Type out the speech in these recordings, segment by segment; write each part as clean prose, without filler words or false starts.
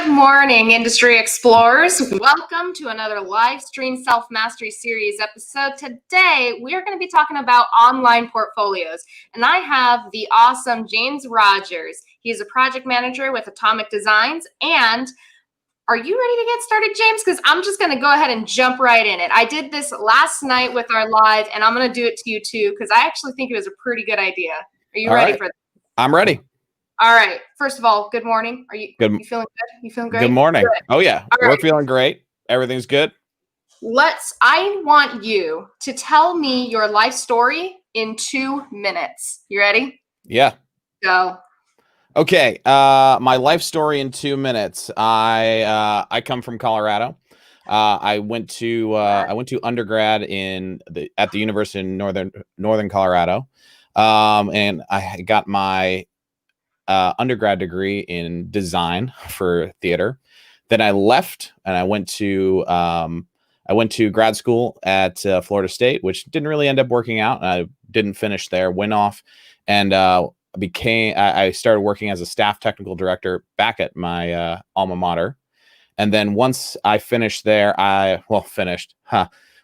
Good morning, industry explorers. Welcome to another live stream self-mastery series episode. Today, we are going to be talking about online portfolios. And I have the awesome James Rogers. He's a project manager with Atomic Designs. And are you ready to get started, James? Because I'm just going to go ahead and jump right in it. I did this last night with our live, and I'm going to do it to you too, because I actually think it was a pretty good idea. Are you ready for that? I'm ready. All right. First of all, good morning. Are you feeling good? You feeling great? Good morning. Good. Oh yeah, we're feeling great. Everything's good. I want you to tell me your life story in 2 minutes. You ready? Yeah. Go. Okay. My life story in 2 minutes. I come from Colorado. I went to undergrad at the University in Northern Colorado, and I got my undergrad degree in design for theater. Then I left and I went to grad school at Florida State, which didn't really end up working out. I didn't finish there. Went off and I started working as a staff technical director back at my alma mater. And then once I finished there,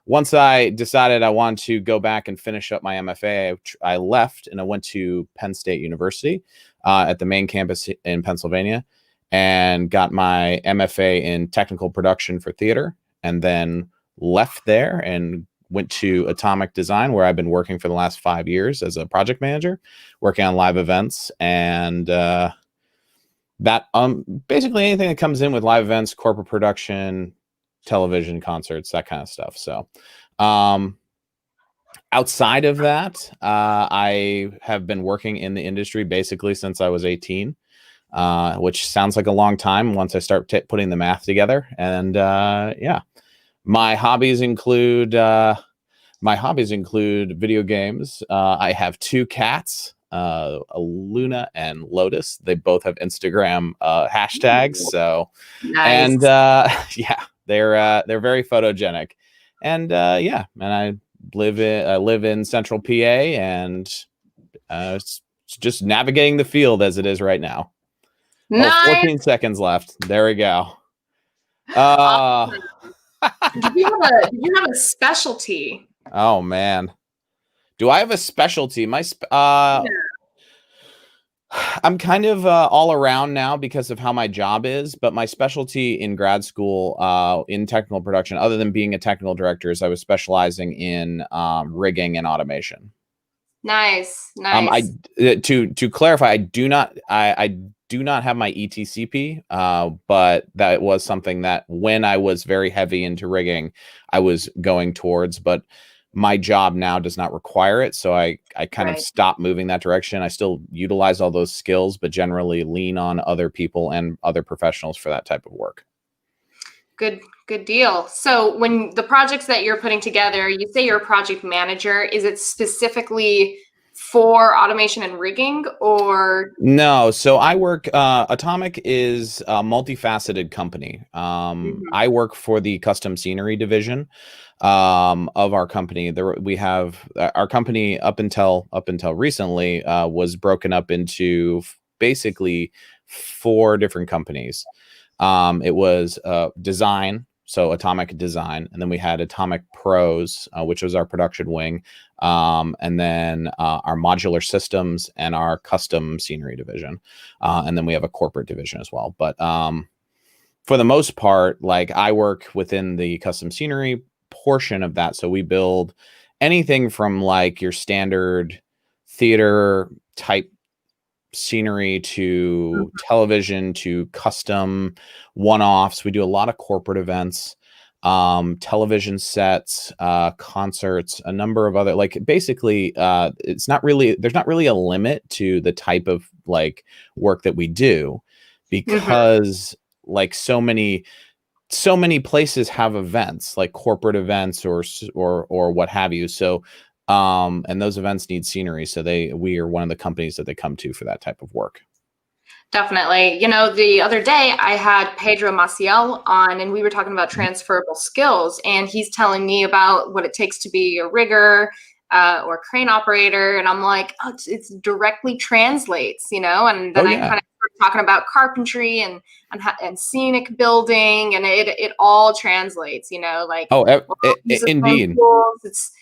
once I decided I wanted to go back and finish up my MFA, I left and I went to Penn State University at the main campus in Pennsylvania and got my MFA in technical production for theater, and then left there and went to Atomic Design, where I've been working for the last 5 years as a project manager, working on live events and basically anything that comes in with live events, corporate production, television, concerts, that kind of stuff. So outside of that, I have been working in the industry basically since I was 18, which sounds like a long time once I start putting the math together. And yeah, my hobbies include video games. I have 2 cats, Luna and Lotus. They both have Instagram hashtags. So, nice. And yeah, they're very photogenic. And yeah, and I live in Central PA, and it's just navigating the field as it is right now. Nice. 14 seconds left. There we go. Did you have a specialty? Oh man, do I have a specialty? I'm kind of all around now because of how my job is, but my specialty in grad school in technical production, other than being a technical director, is I was specializing in rigging and automation. Nice. To clarify, I do not have my ETCP, but that was something that when I was very heavy into rigging, I was going towards, but my job now does not require it. So I kind of stopped moving that direction. I still utilize all those skills, but generally lean on other people and other professionals for that type of work. Good deal. So when the projects that you're putting together, you say you're a project manager, is it specifically for automation and rigging, or? No. So I work, Atomic is a multifaceted company. I work for the custom scenery division of our company. We have our company up until recently was broken up into basically 4 different companies. It was design, so Atomic Design, and then we had Atomic Pros, which was our production wing, and then our modular systems and our custom scenery division, and then we have a corporate division as well. But for the most part, like, I work within the custom scenery portion of that. So we build anything from like your standard theater type scenery to television to custom one-offs. We do a lot of corporate events, television sets, concerts, a number of other, like, basically there's not really a limit to the type of like work that we do, because like so many places have events, like corporate events or what have you. So and those events need scenery, so we are one of the companies that they come to for that type of work. Definitely. You know, the other day I had Pedro Maciel on, and we were talking about transferable skills, and he's telling me about what it takes to be a rigger or crane operator, and I'm like, oh, it's directly translates, you know. And then I kind of started talking about carpentry and scenic building, and it all translates, you know, like indeed. It's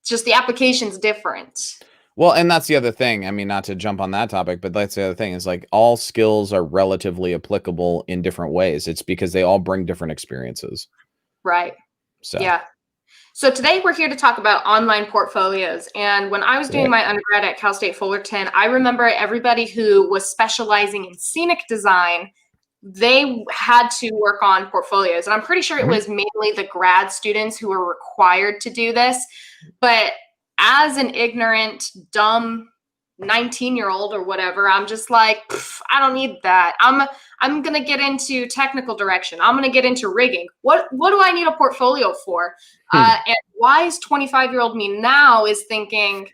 just the application's different. Well, and that's the other thing. I mean, not to jump on that topic, but that's the other thing is like all skills are relatively applicable in different ways. It's because they all bring different experiences. Right. So yeah. So today we're here to talk about online portfolios. And when I was doing my undergrad at Cal State Fullerton, I remember everybody who was specializing in scenic design, they had to work on portfolios. And I'm pretty sure it was mainly the grad students who were required to do this. But as an ignorant, dumb 19-year-old or whatever, I'm just like, I don't need that. I'm going to get into technical direction. I'm going to get into rigging. What do I need a portfolio for? And wise 25-year-old me now is thinking,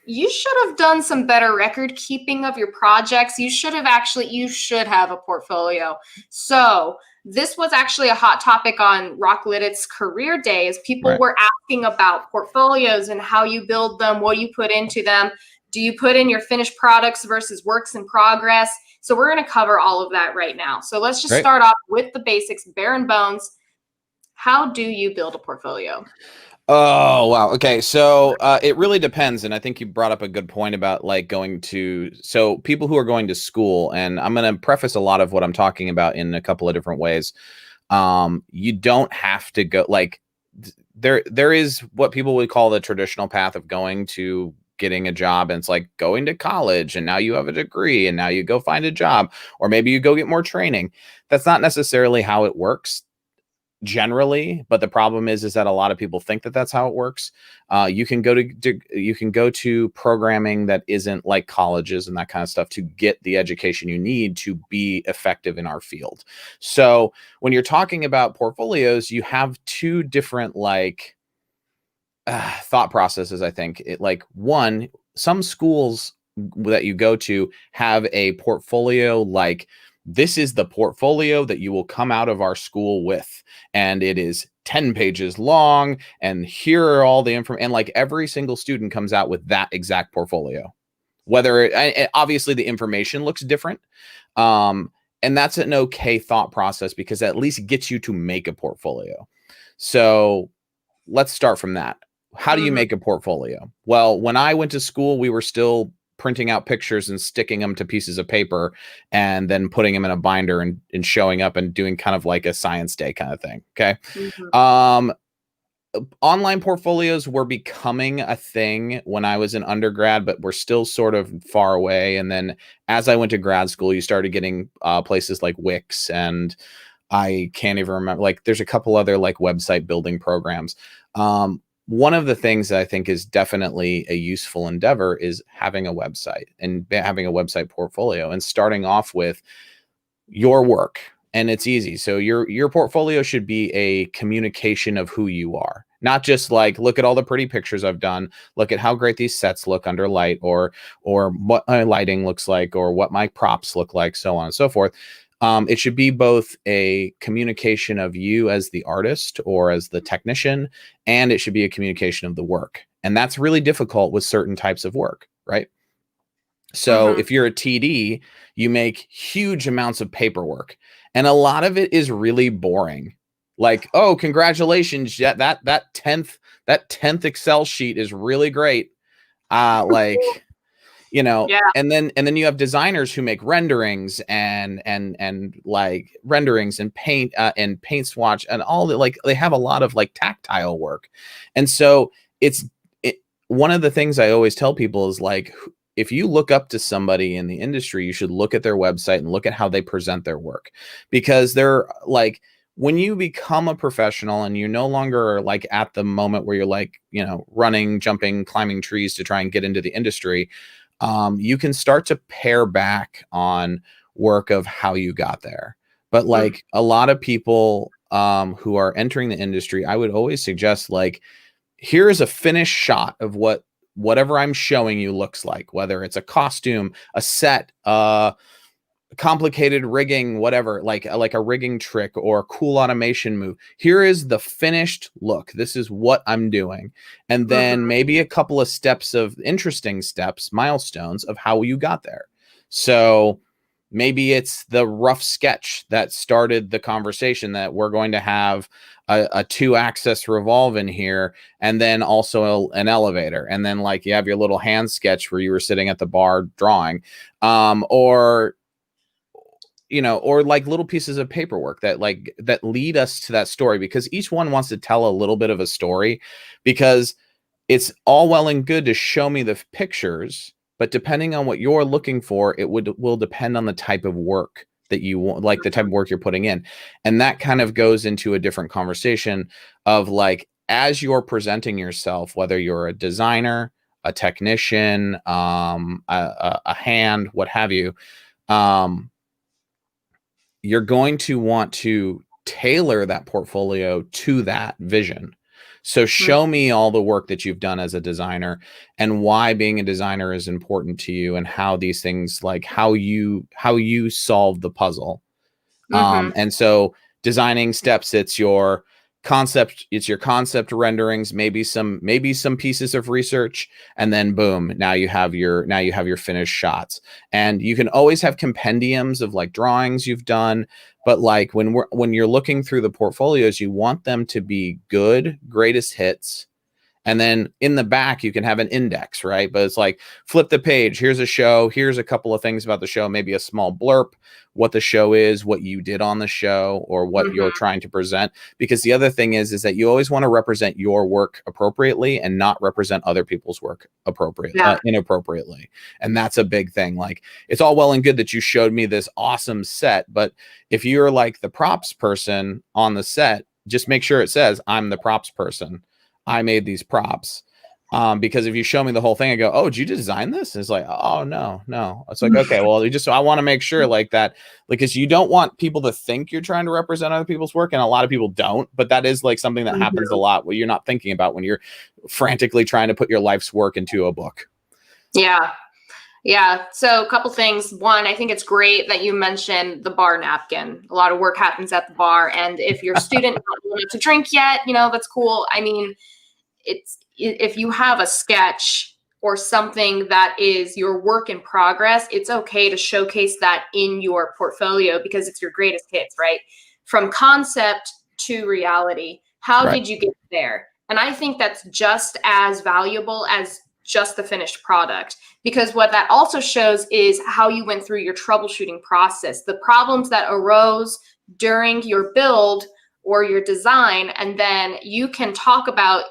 you should have done some better record keeping of your projects. You should have a portfolio. So this was actually a hot topic on Rocklitt's career days. People were asking about portfolios and how you build them, what you put into them. Do you put in your finished products versus works in progress? So we're going to cover all of that right now. So let's just start off with the basics, bare and bones. How do you build a portfolio? Oh, wow. Okay. So it really depends. And I think you brought up a good point about like so people who are going to school, and I'm going to preface a lot of what I'm talking about in a couple of different ways. You don't have to go like there is what people would call the traditional path of going to getting a job, and it's like going to college and now you have a degree and now you go find a job, or maybe you go get more training. That's not necessarily how it works generally, but the problem is that a lot of people think that that's how it works. You can go to programming that isn't like colleges and that kind of stuff to get the education you need to be effective in our field. So when you're talking about portfolios, you have two different like thought processes. I think one, some schools that you go to have a portfolio like, this is the portfolio that you will come out of our school with, and it is 10 pages long, and here are all the information, and like every single student comes out with that exact portfolio, whether obviously the information looks different, and that's an okay thought process because at least gets you to make a portfolio. So let's start from that. How do you make a portfolio? Well, when I went to school, we were still printing out pictures and sticking them to pieces of paper and then putting them in a binder and showing up and doing kind of like a science day kind of thing. Okay. Online portfolios were becoming a thing when I was an undergrad, but we're still sort of far away. And then as I went to grad school, you started getting places like Wix, and I can't even remember, like there's a couple other like website building programs. One of the things that I think is definitely a useful endeavor is having a website and having a website portfolio and starting off with your work. And it's easy. So your portfolio should be a communication of who you are, not just like, look at all the pretty pictures I've done. Look at how great these sets look under light, or what my lighting looks like, or what my props look like, so on and so forth. It should be both a communication of you as the artist or as the technician, and it should be a communication of the work. And that's really difficult with certain types of work, right? So if you're a TD, you make huge amounts of paperwork, and a lot of it is really boring. Like, oh, congratulations, that 10th Excel sheet is really great. You know, and then you have designers who make renderings and like renderings and paint swatch and all that. Like they have a lot of like tactile work. And so one of the things I always tell people is like, if you look up to somebody in the industry, you should look at their website and look at how they present their work, because they're like, when you become a professional and you no longer are like at the moment where you're like, you know, running, jumping, climbing trees to try and get into the industry, you can start to pare back on work of how you got there. But like a lot of people who are entering the industry, I would always suggest like, here is a finished shot of whatever I'm showing you looks like, whether it's a costume, a set, complicated rigging, whatever, like a rigging trick or a cool automation move. Here is the finished look. This is what I'm doing. And then maybe a couple of interesting steps, milestones of how you got there. So Maybe it's the rough sketch that started the conversation that we're going to have a 2-axis revolve in here, and then also an elevator. And then like you have your little hand sketch where you were sitting at the bar drawing, or like little pieces of paperwork that lead us to that story, because each one wants to tell a little bit of a story, because it's all well and good to show me the pictures, but depending on what you're looking for, it will depend on the type of work that you want, like the type of work you're putting in. And that kind of goes into a different conversation of like, as you're presenting yourself, whether you're a designer, a technician, a hand, what have you, you're going to want to tailor that portfolio to that vision. So show me all the work that you've done as a designer and why being a designer is important to you, and how these things, like how you solve the puzzle. And so designing steps, it's your concept renderings, maybe some pieces of research, and then boom, now you have your finished shots. And you can always have compendiums of like drawings you've done, but like when you're looking through the portfolios, you want them to be good, greatest hits. And then in the back, you can have an index, right? But it's like, flip the page. Here's a show. Here's a couple of things about the show, maybe a small blurb, what the show is, what you did on the show, or what you're trying to present. Because the other thing is that you always want to represent your work appropriately and not represent other people's work inappropriately. And that's a big thing. Like, it's all well and good that you showed me this awesome set, but if you're like the props person on the set, just make sure it says, I'm the props person. I made these props. Because if you show me the whole thing, I go, oh, did you design this? And it's like, oh, no. It's like, okay, well, I want to make sure like that, because you don't want people to think you're trying to represent other people's work. And a lot of people don't, but that is like something that happens a lot, where you're not thinking about when you're frantically trying to put your life's work into a book. Yeah. So a couple things. One, I think it's great that you mentioned the bar napkin. A lot of work happens at the bar. And if your student not old enough to drink yet, that's cool. I mean, if you have a sketch or something that is your work in progress, it's okay to showcase that in your portfolio, because it's your greatest hits, right? From concept to reality. How did you get there? And I think that's just as valuable as just the finished product, because what that also shows is how you went through your troubleshooting process, the problems that arose during your build or your design, and then you can talk about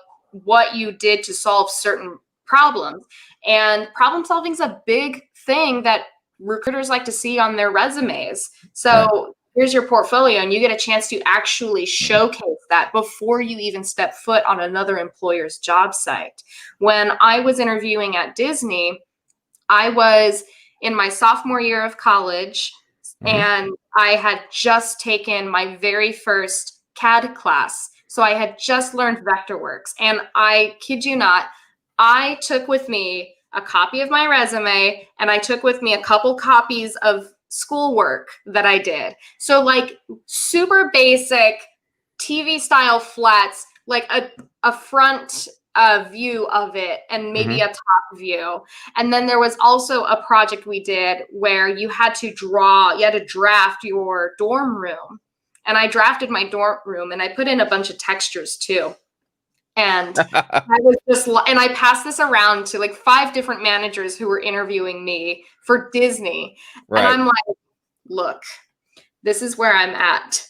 what you did to solve certain problems. And problem solving is a big thing that recruiters like to see on their resumes. So here's your portfolio, and you get a chance to actually showcase that before you even step foot on another employer's job site. When I was interviewing at Disney, I was in my sophomore year of college, and I had just taken my very first CAD class. So I had just learned Vectorworks, and I kid you not, I took with me a copy of my resume, and I took with me a couple copies of schoolwork that I did. So like super basic TV style flats, like a front view of it, and maybe a top view. And then there was also a project we did where you had to draft your dorm room. And I drafted my dorm room, and I put in a bunch of textures too. And I passed this around to like 5 different managers who were interviewing me for Disney. And I'm like, look, this is where I'm at.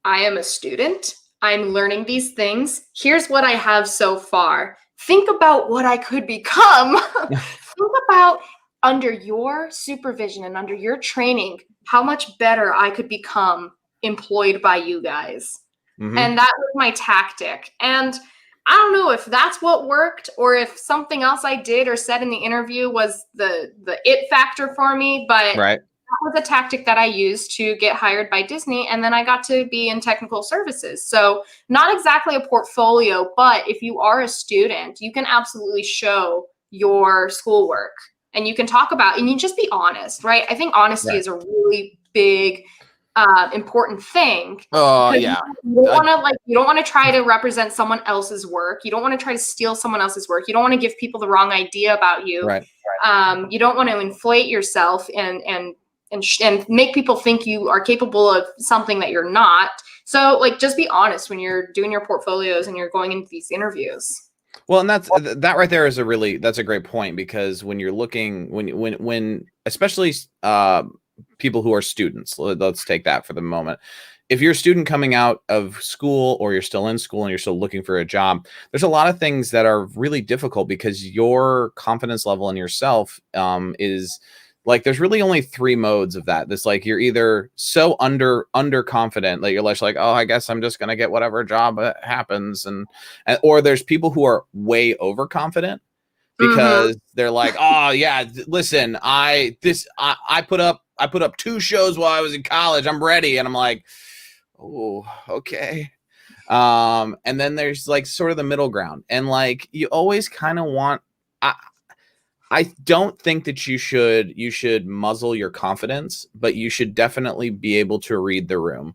I am a student. I'm learning these things. Here's what I have so far. Think about what I could become. Think about, under your supervision and under your training, how much better I could become employed by you guys. And that was my tactic. And I don't know if that's what worked, or if something else I did or said in the interview was the it factor for me, but that was a tactic that I used to get hired by Disney. And then I got to be in technical services. So not exactly a portfolio, but if you are a student, you can absolutely show your schoolwork, and you can talk about, and you just be honest, right? I think honesty is a really big important thing. Oh yeah. You don't want to try to represent someone else's work. You don't want to try to steal someone else's work. You don't want to give people the wrong idea about you. You don't want to inflate yourself and and make people think you are capable of something that you're not. So like, just be honest when you're doing your portfolios and you're going into these interviews. Well, and that right there is that's a great point, because when you're looking, when especially people who are students, let's take that for the moment. If you're a student coming out of school, or you're still in school and you're still looking for a job, there's a lot of things that are really difficult, because your confidence level in yourself is like, there's really only 3 modes of that. This, like, you're either so underconfident that you're like, oh, I guess I'm just going to get whatever job happens. And or there's people who are way overconfident, because they're like, oh yeah, listen, I put up 2 shows while I was in college. I'm ready. And I'm like, oh, okay. And then there's like sort of the middle ground, and like, you always kind of want, I don't think that you should muzzle your confidence, but you should definitely be able to read the room.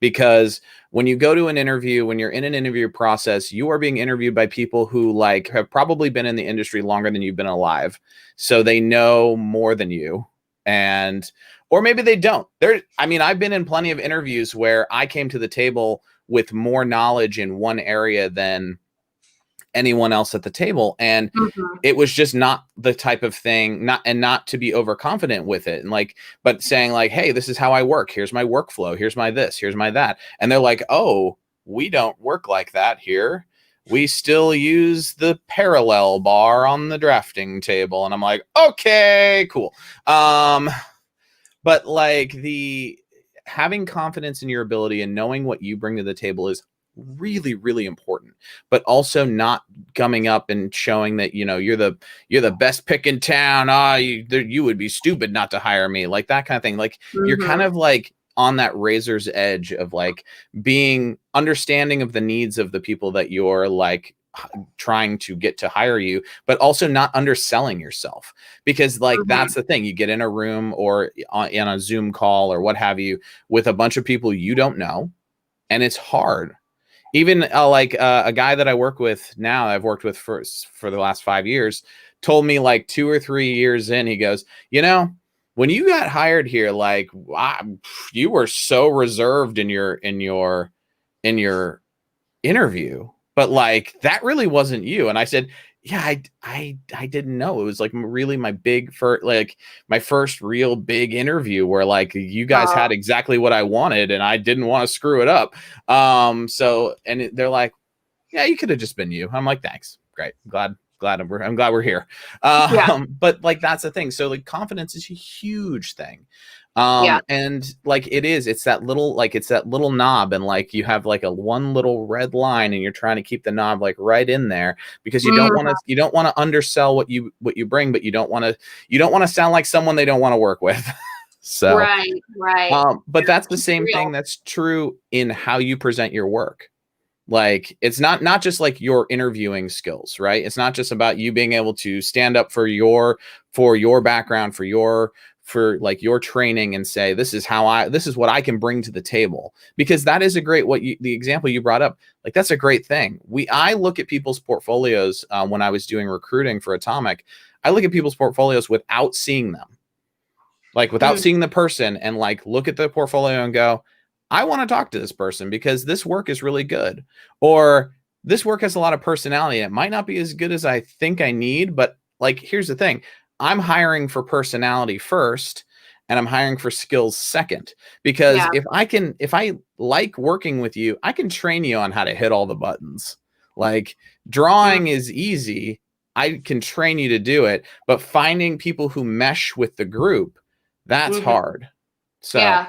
Because when you go to an interview, when you're in an interview process, you are being interviewed by people who like have probably been in the industry longer than you've been alive. So they know more than you, or maybe they don't. I've been in plenty of interviews where I came to the table with more knowledge in one area than anyone else at the table, and it was just not the type of thing, not to be overconfident with it, and like, but saying like, hey, this is how I work, here's my workflow, here's my this, here's my that. And they're like, oh, we don't work like that here, we still use the parallel bar on the drafting table. And I'm like, okay, cool. But like, the having confidence in your ability and knowing what you bring to the table is really, really important, but also not gumming up and showing that, you're the best pick in town. You would be stupid not to hire me, like that kind of thing. Like, you're kind of like on that razor's edge of like being understanding of the needs of the people that you're like trying to get to hire you, but also not underselling yourself, because like, that's the thing. You get in a room or on a Zoom call or what have you with a bunch of people you don't know, and it's hard. Even a guy that I work with now, I've worked with for the last 5 years, told me like 2 or 3 years in, he goes, when you got hired here, like, you were so reserved in your interview, but like, that really wasn't you. And I said, yeah, I didn't know. It was like really my first real big interview where like, you guys had exactly what I wanted, and I didn't want to screw it up. And they're like, yeah, you could have just been you. I'm like, thanks. Great. I'm glad we're here. But like, that's the thing. So like, confidence is a huge thing. And like, it's that little knob, and like, you have like one little red line, and you're trying to keep the knob like right in there, because you don't want to undersell what you bring, but you don't want to sound like someone they don't want to work with. So right. But that's the same thing that's true in how you present your work. Like, it's not just like your interviewing skills, right? It's not just about you being able to stand up for your background, for like your training, and say, this is what I can bring to the table. Because that is the example you brought up, like, that's a great thing. I look at people's portfolios when I was doing recruiting for Atomic. I look at people's portfolios without seeing them, like without seeing the person, and like, look at the portfolio and go, I want to talk to this person because this work is really good, or this work has a lot of personality. It might not be as good as I think I need, but like, here's the thing. I'm hiring for personality first, and I'm hiring for skills second, because if I like working with you, I can train you on how to hit all the buttons. Like, drawing is easy. I can train you to do it, but finding people who mesh with the group, that's hard. So,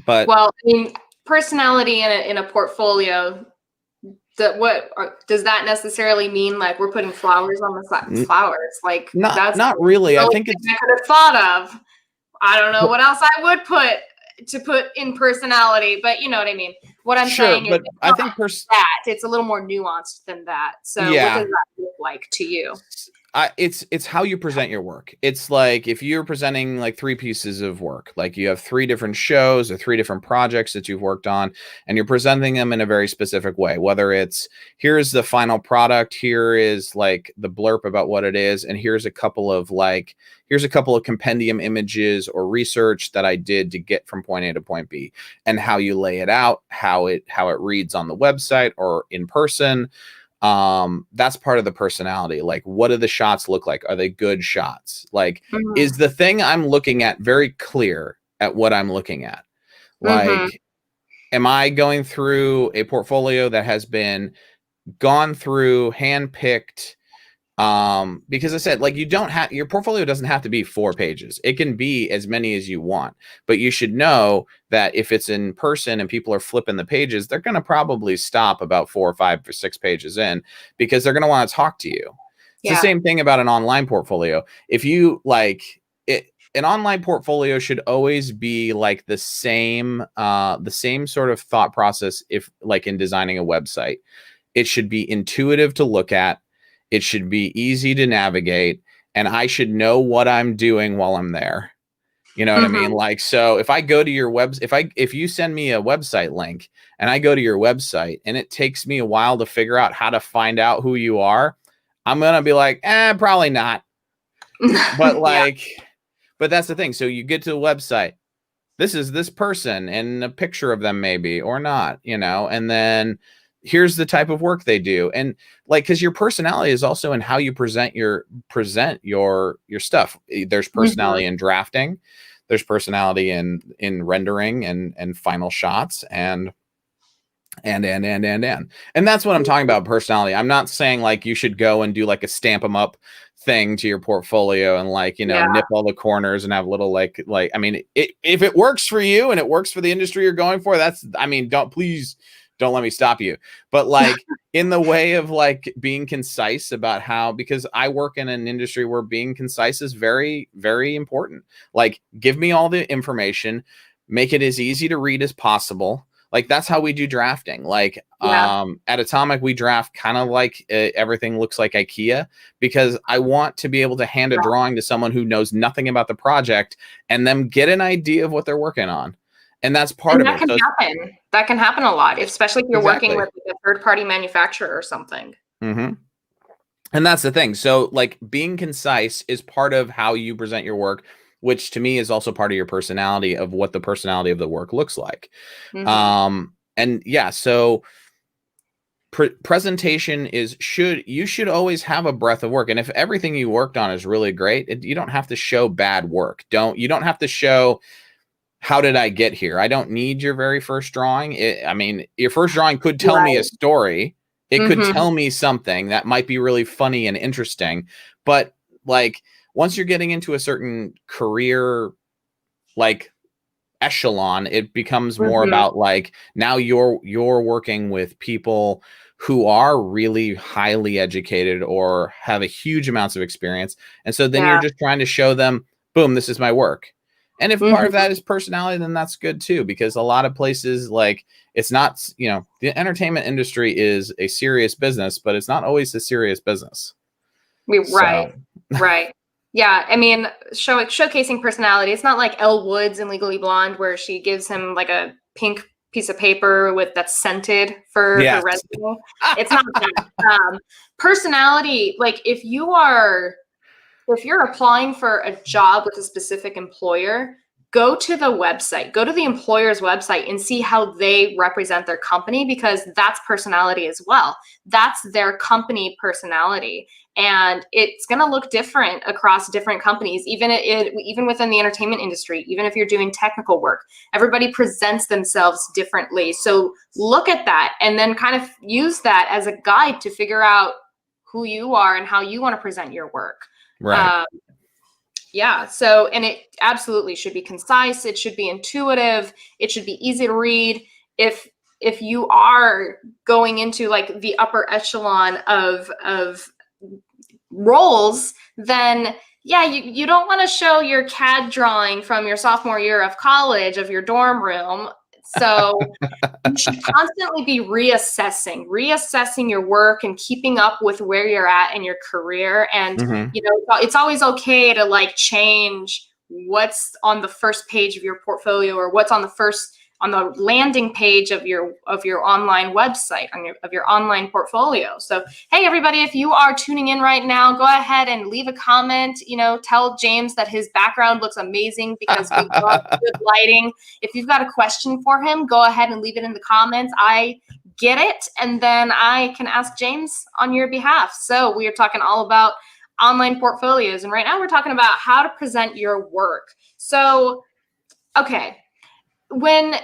but, well, I mean, personality in a portfolio, does that necessarily mean like we're putting flowers on the flowers? Like, not really. I think I could have thought of. I don't know what else I would put in personality, but you know what I mean. What I'm saying is, but I think it's a little more nuanced than that. So what does that look like to you? It's how you present your work. It's like if you're presenting like 3 pieces of work, like you have 3 different shows or 3 different projects that you've worked on, and you're presenting them in a very specific way, whether it's here's the final product, here is like the blurb about what it is, and here's a couple of compendium images or research that I did to get from point A to point B, and how you lay it out, how it reads on the website or in person. That's part of the personality. Like, what do the shots look like? Are they good shots? Like, is the thing I'm looking at very clear at what I'm looking at? Like, am I going through a portfolio that has been gone through, handpicked? Because I said, like, your portfolio doesn't have to be 4 pages. It can be as many as you want, but you should know that if it's in person and people are flipping the pages, they're going to probably stop about 4 or 5 or 6 pages in, because they're going to want to talk to you. It's the same thing about an online portfolio. If you like it, an online portfolio should always be like the same sort of thought process. If like in designing a website, it should be intuitive to look at. It should be easy to navigate, and I should know what I'm doing while I'm there. You know what I mean? Like, so if I go to your if you send me a website link and I go to your website and it takes me a while to figure out how to find out who you are, I'm going to be like, probably not. But like, but that's the thing. So you get to the website, this is this person and a picture of them maybe, or not, and then here's the type of work they do. And like, because your personality is also in how you present your stuff. There's personality in drafting, there's personality in rendering and final shots, and that's what I'm talking about, personality. I'm not saying like you should go and do like a stamp them up thing to your portfolio and like nip all the corners and have little like I mean, if it works for you and it works for the industry you're going for, don't let me stop you. But like in the way of like being concise about how, because I work in an industry where being concise is very, very important. Like, give me all the information, make it as easy to read as possible. Like, that's how we do drafting. Like, at Atomic, we draft kind of like everything looks like IKEA, because I want to be able to hand a drawing to someone who knows nothing about the project and them get an idea of what they're working on. And that's part of it. That can happen a lot, especially if you're working with a third-party manufacturer or something. And that's the thing. So like, being concise is part of how you present your work, which to me is also part of your personality, of what the personality of the work looks like. So presentation you should always have a breadth of work. And if everything you worked on is really great, you don't have to show bad work. You don't have to show, how did I get here? I don't need your very first drawing. Your first drawing could tell me a story. It could tell me something that might be really funny and interesting. But like, once you're getting into a certain career, like echelon, it becomes more about like, now you're working with people who are really highly educated or have a huge amounts of experience. And so then you're just trying to show them, boom, this is my work. And if part of that is personality, then that's good too, because a lot of places, like, it's not, the entertainment industry is a serious business, but it's not always a serious business. Right. Yeah. I mean, showcasing personality. It's not like Elle Woods in Legally Blonde, where she gives him like a pink piece of paper that's scented for her resume. It's not that. Personality, like if you're applying for a job with a specific employer, go to the website, go to the employer's website and see how they represent their company, because that's personality as well. That's their company personality. And it's going to look different across different companies, even within the entertainment industry, even if you're doing technical work. Everybody presents themselves differently. So look at that and then kind of use that as a guide to figure out who you are and how you want to present your work. Right. So, and it absolutely should be concise. It should be intuitive. It should be easy to read. If you are going into like the upper echelon of roles, then you don't want to show your CAD drawing from your sophomore year of college of your dorm room. So you should constantly be reassessing your work and keeping up with where you're at in your career. And, you know, it's always okay to like change what's on the first page of your portfolio or what's on the landing page of your online website, of your online portfolio. So, hey, everybody, if you are tuning in right now, go ahead and leave a comment. You know, tell James that his background looks amazing because we love good lighting. If you've got a question for him, go ahead and leave it in the comments. I get it, and then I can ask James on your behalf. So we are talking all about online portfolios, and right now we're talking about how to present your work. So, okay. I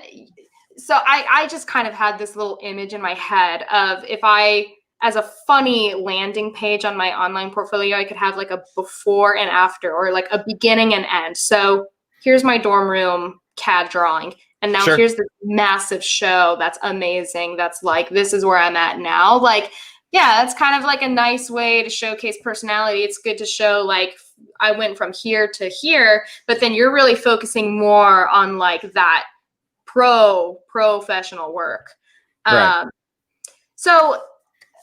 just kind of had this little image in my head of if I, as a funny landing page on my online portfolio, I could have like a before and after, or like a beginning and end. So here's my dorm room CAD drawing. And now here's this massive show that's amazing. That's like, this is where I'm at now. Like, yeah, that's kind of like a nice way to showcase personality. It's good to show like I went from here to here, but then you're really focusing more on like that professional work. Right. So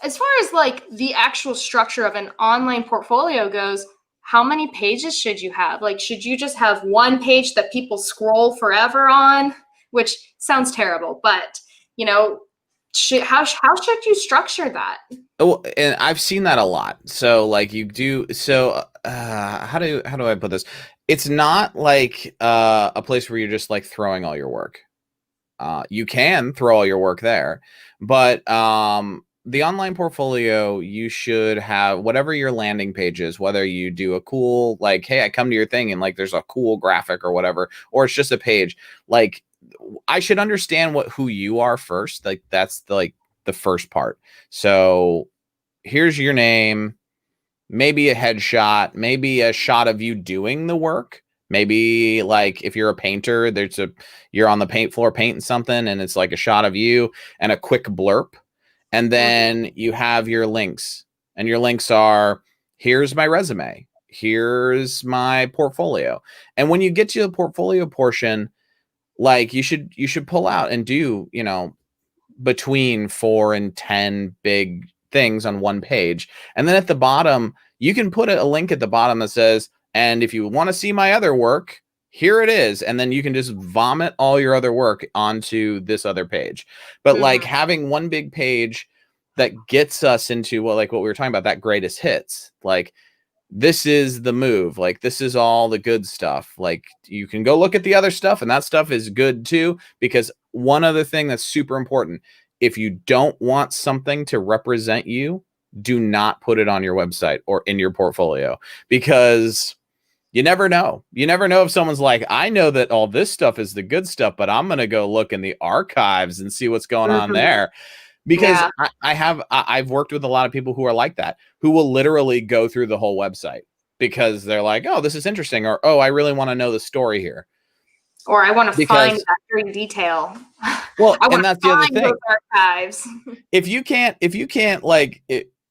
as far as like the actual structure of an online portfolio goes, how many pages should you have? Like, should you just have one page that people scroll forever on, which sounds terrible, but you know, how should you structure that? Oh, and I've seen that a lot. So like you do. So how do I put this? It's not like a place where you're just like throwing all your work. You can throw all your work there, but the online portfolio, you should have whatever your landing page is, whether you do a cool, like, hey, I come to your thing and like there's a cool graphic or whatever, or it's just a page. Like, I should understand who you are first. Like that's the first part. So here's your name, maybe a headshot, maybe a shot of you doing the work. Maybe like if you're a painter, you're on the paint floor painting something and it's like a shot of you and a quick blurb. And then you have your links, and your links are, here's my resume, here's my portfolio. And when you get to the portfolio portion, like you should pull out and do, you know, between 4 and 10 big things on one page. And then at the bottom, you can put a link at the bottom that says, and if you want to see my other work, here it is. And then you can just vomit all your other work onto this other page. But like having one big page that gets us into what we were talking about, that greatest hits, like this is the move, like this is all the good stuff. Like you can go look at the other stuff, and that stuff is good too, because one other thing that's super important, if you don't want something to represent you, do not put it on your website or in your portfolio, because you never know. You never know if someone's like, I know that all this stuff is the good stuff, but I'm going to go look in the archives and see what's going on there. Because I've worked with a lot of people who are like that, who will literally go through the whole website because they're like, oh, this is interesting. Or, oh, I really want to know the story here. Or I want to find that great detail. Well, and that's the other thing. Those archives. If you can't like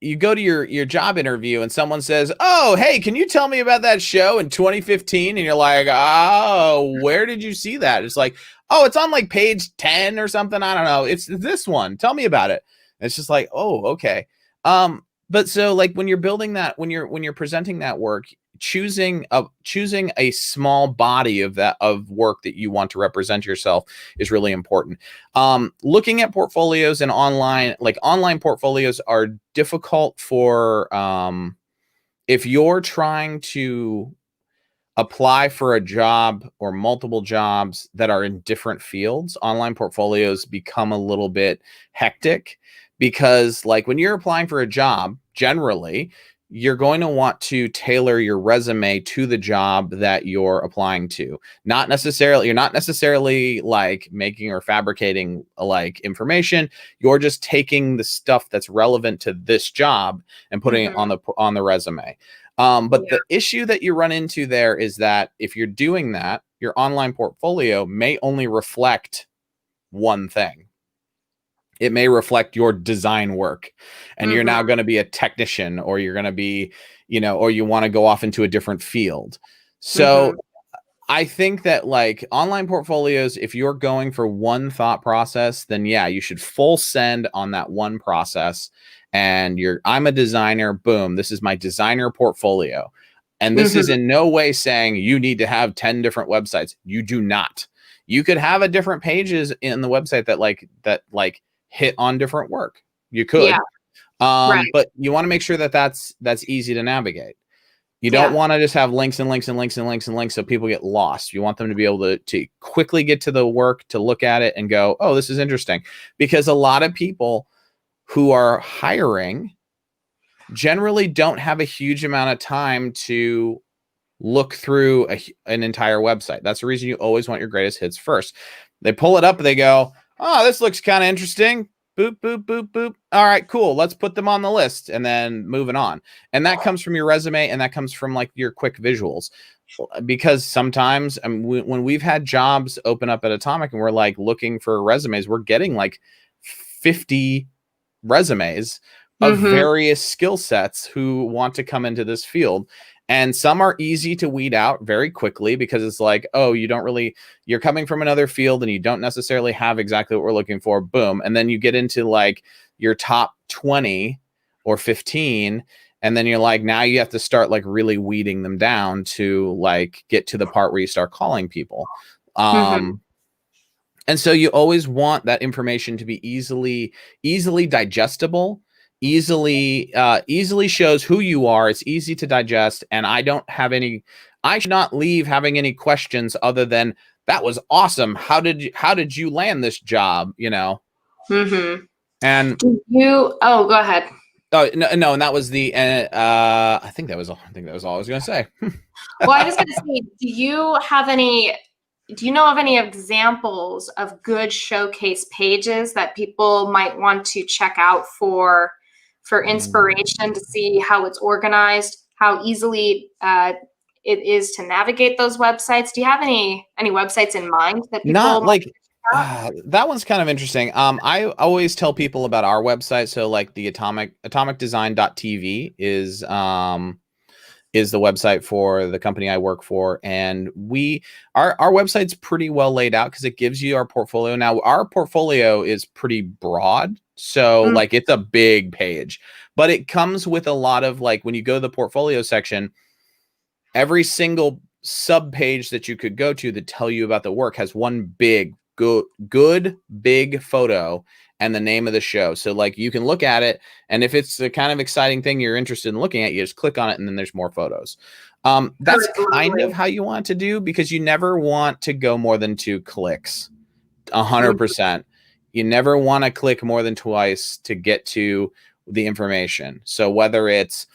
you go to your job interview and someone says, oh, hey, can you tell me about that show in 2015? And you're like, oh, where did you see that? It's like, oh, it's on like page 10 or something. I don't know. It's this one. Tell me about it. And it's just like, oh, okay. But so like when you're building that, when you're presenting that work, choosing a small body of work that you want to represent yourself is really important. Looking at portfolios and online portfolios are difficult for if you're trying to apply for a job or multiple jobs that are in different fields. Online portfolios become a little bit hectic, because like when you're applying for a job, generally you're going to want to tailor your resume to the job that you're applying to. You're not necessarily like making or fabricating like information. You're just taking the stuff that's relevant to this job and putting it on the resume. But the issue that you run into there is that if you're doing that, your online portfolio may only reflect one thing. It may reflect your design work, and you're now going to be a technician, or you're going to be, or you want to go off into a different field. So I think that like online portfolios, if you're going for one thought process, then yeah, you should full send on that one process. And I'm a designer, boom, this is my designer portfolio. And this is in no way saying you need to have 10 different websites. You do not. You could have a different pages in the website that hit on different work. You could. Right. But you want to make sure that that's easy to navigate. You don't want to just have links and links and links and links and links so people get lost. You want them to be able to quickly get to the work, to look at it and go, oh, this is interesting. Because a lot of people who are hiring generally don't have a huge amount of time to look through an entire website. That's the reason you always want your greatest hits first. They pull it up and they go, oh, this looks kind of interesting. Boop, boop, boop, boop. All right, cool. Let's put them on the list and then moving on. And that comes from your resume and that comes from like your quick visuals. Because sometimes when we've had jobs open up at Atomic and we're like looking for resumes, we're getting like 50 resumes of various skill sets who want to come into this field. And some are easy to weed out very quickly because it's like, oh, you're coming from another field and you don't necessarily have exactly what we're looking for. Boom. And then you get into like your top 20 or 15. And then you're like, now you have to start like really weeding them down to like get to the part where you start calling people. And so you always want that information to be easily digestible. Easily shows who you are. It's easy to digest, and I should not leave having any questions other than that was awesome. How did you land this job? You know. And go ahead. Oh no, and that was the. I think that was all I was going to say. Well, I was going to say, do you know of any examples of good showcase pages that people might want to check out for inspiration to see how it's organized, how easily it is to navigate those websites? Do you have any websites in mind that people not like that one's kind of interesting. I always tell people about our website. So like the atomicdesign.tv is the website for the company I work for. And our website's pretty well laid out because it gives you our portfolio. Now our portfolio is pretty broad. So like it's a big page, but it comes with a lot of like, when you go to the portfolio section, every single sub page that you could go to tell you about the work has one big, good big photo and the name of the show. So like you can look at it, and if it's the kind of exciting thing you're interested in looking at, you just click on it and then there's more photos. That's kind of how you want to do, because you never want to go more than 2 clicks. 100%. You never want to click more than twice to get to the information. So whether it's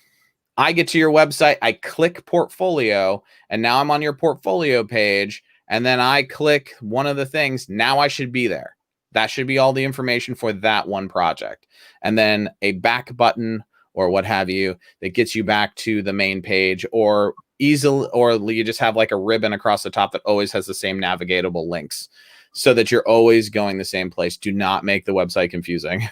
I get to your website, I click portfolio, and now I'm on your portfolio page, and then I click one of the things, now I should be there. That should be all the information for that one project. And then a back button or what have you that gets you back to the main page, or you just have like a ribbon across the top that always has the same navigatable links so that you're always going the same place. Do not make the website confusing.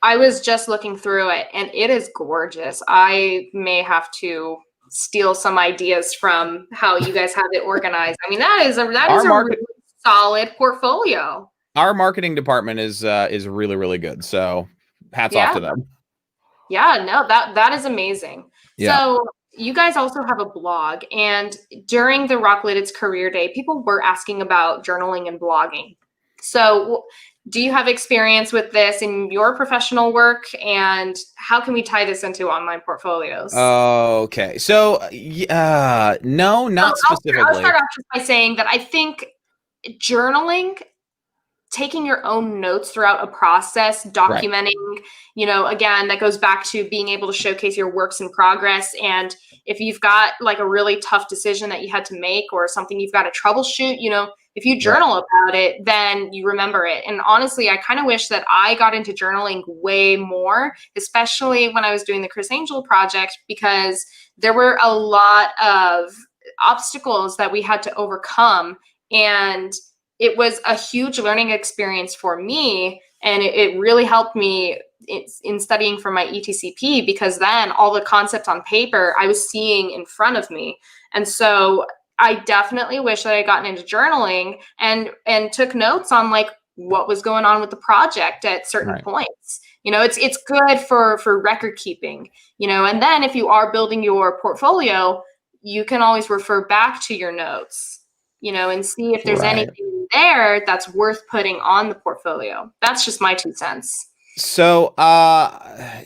I was just looking through it and it is gorgeous. I may have to steal some ideas from how you guys have it organized. I mean, that is a really solid portfolio. Our marketing department is really, really good. So hats off to them. Yeah, no, that is amazing. Yeah. So you guys also have a blog, and during the Rocklit It's Career Day, people were asking about journaling and blogging. So do you have experience with this in your professional work, and how can we tie this into online portfolios? Okay. So no, not specifically. I'll start off just by saying that I think journaling, taking your own notes throughout a process, documenting, again, that goes back to being able to showcase your works in progress. And if you've got like a really tough decision that you had to make or something you've got to troubleshoot, if you journal about it, then you remember it. And honestly, I kind of wish that I got into journaling way more, especially when I was doing the Chris Angel project, because there were a lot of obstacles that we had to overcome. And it was a huge learning experience for me, and it really helped me in studying for my ETCP, because then all the concepts on paper I was seeing in front of me. And so I definitely wish that I had gotten into journaling and took notes on like what was going on with the project at certain points. You know, it's good for record keeping, you know, and then if you are building your portfolio, you can always refer back to your notes, you know, and see if there's anything there that's worth putting on the portfolio. That's just my 2 cents. So,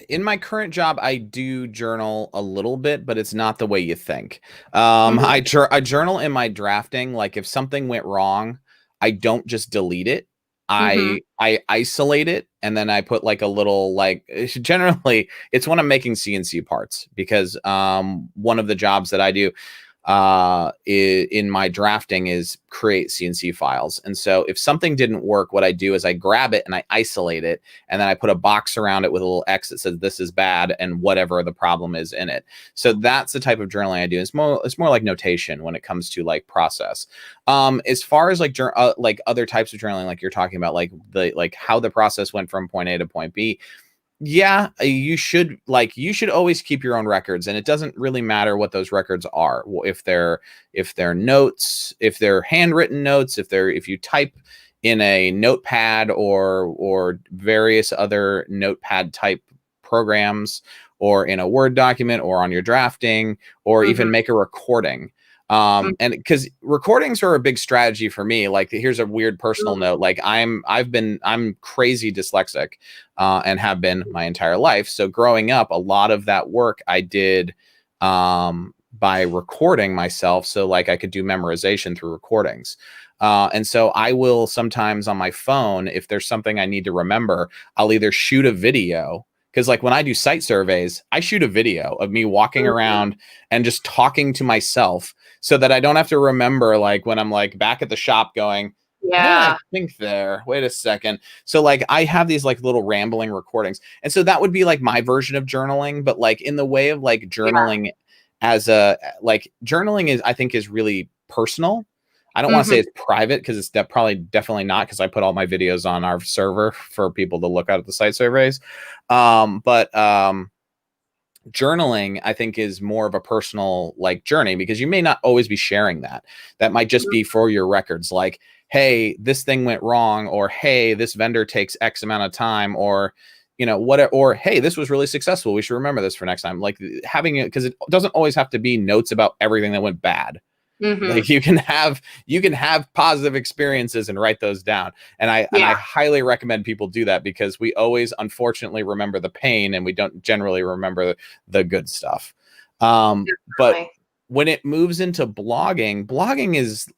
in my current job, I do journal a little bit, but it's not the way you think. I journal in my drafting. Like if something went wrong, I don't just delete it. I isolate it, and then I put like a little, like, generally it's when I'm making CNC parts, because one of the jobs that I do in my drafting is create CNC files. And so if something didn't work, what I do is I grab it and I isolate it, and then I put a box around it with a little X that says this is bad and whatever the problem is in it. So that's the type of journaling I do. It's more like notation when it comes to like process. As far as like like other types of journaling, like you're talking about, like how the process went from point A to point B. Yeah, you should always keep your own records, and it doesn't really matter what those records are. If they're notes, if they're handwritten notes, if you type in a notepad or various other notepad type programs, or in a Word document, or on your drafting, or even make a recording. And because recordings are a big strategy for me. Like, here's a weird personal note. Like I'm crazy dyslexic, and have been my entire life. So growing up, a lot of that work I did by recording myself. So like I could do memorization through recordings. And so I will sometimes on my phone, if there's something I need to remember, I'll either shoot a video. Because like when I do site surveys, I shoot a video of me walking around and just talking to myself, so that I don't have to remember, like when I'm like back at the shop going, I think there, wait a second. So like I have these like little rambling recordings. And so that would be like my version of journaling, but like in the way of like journaling as a, like journaling is, I think, is really personal. I don't want to say it's private, because it's definitely not, because I put all my videos on our server for people to look at the site surveys. But journaling, I think, is more of a personal like journey, because you may not always be sharing that. That might just be for your records. Like, hey, this thing went wrong, or hey, this vendor takes X amount of time, or, you know, whatever, or hey, this was really successful, we should remember this for next time. Like having it, because it doesn't always have to be notes about everything that went bad. Like you can have positive experiences and write those down. And I highly recommend people do that, because we always unfortunately remember the pain, and we don't generally remember the good stuff. But when it moves into blogging is,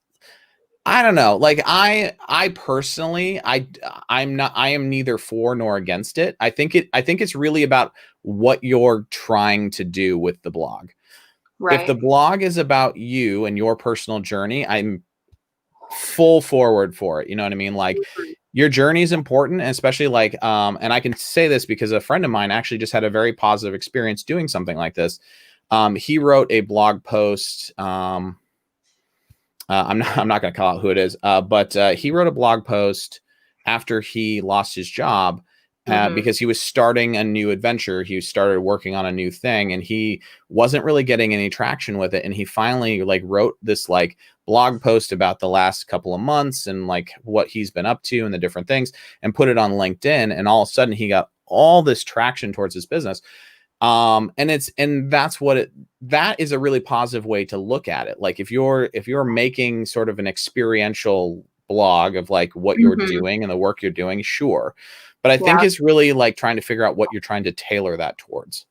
I don't know, like I personally, I am neither for nor against it. I think it's really about what you're trying to do with the blog. If the blog is about you and your personal journey, I'm full forward for it. You know what I mean? Like your journey is important, and especially like, and I can say this because a friend of mine actually just had a very positive experience doing something like this. He wrote a blog post. I'm not going to call out who it is, but he wrote a blog post after he lost his job. Because he was starting a new adventure. He started working on a new thing, and he wasn't really getting any traction with it. And he finally like wrote this like blog post about the last couple of months and like what he's been up to and the different things, and put it on LinkedIn. And all of a sudden he got all this traction towards his business. And that is a really positive way to look at it. Like if you're making sort of an experiential blog of like what you're doing and the work you're doing, sure. But I think it's really like trying to figure out what you're trying to tailor that towards.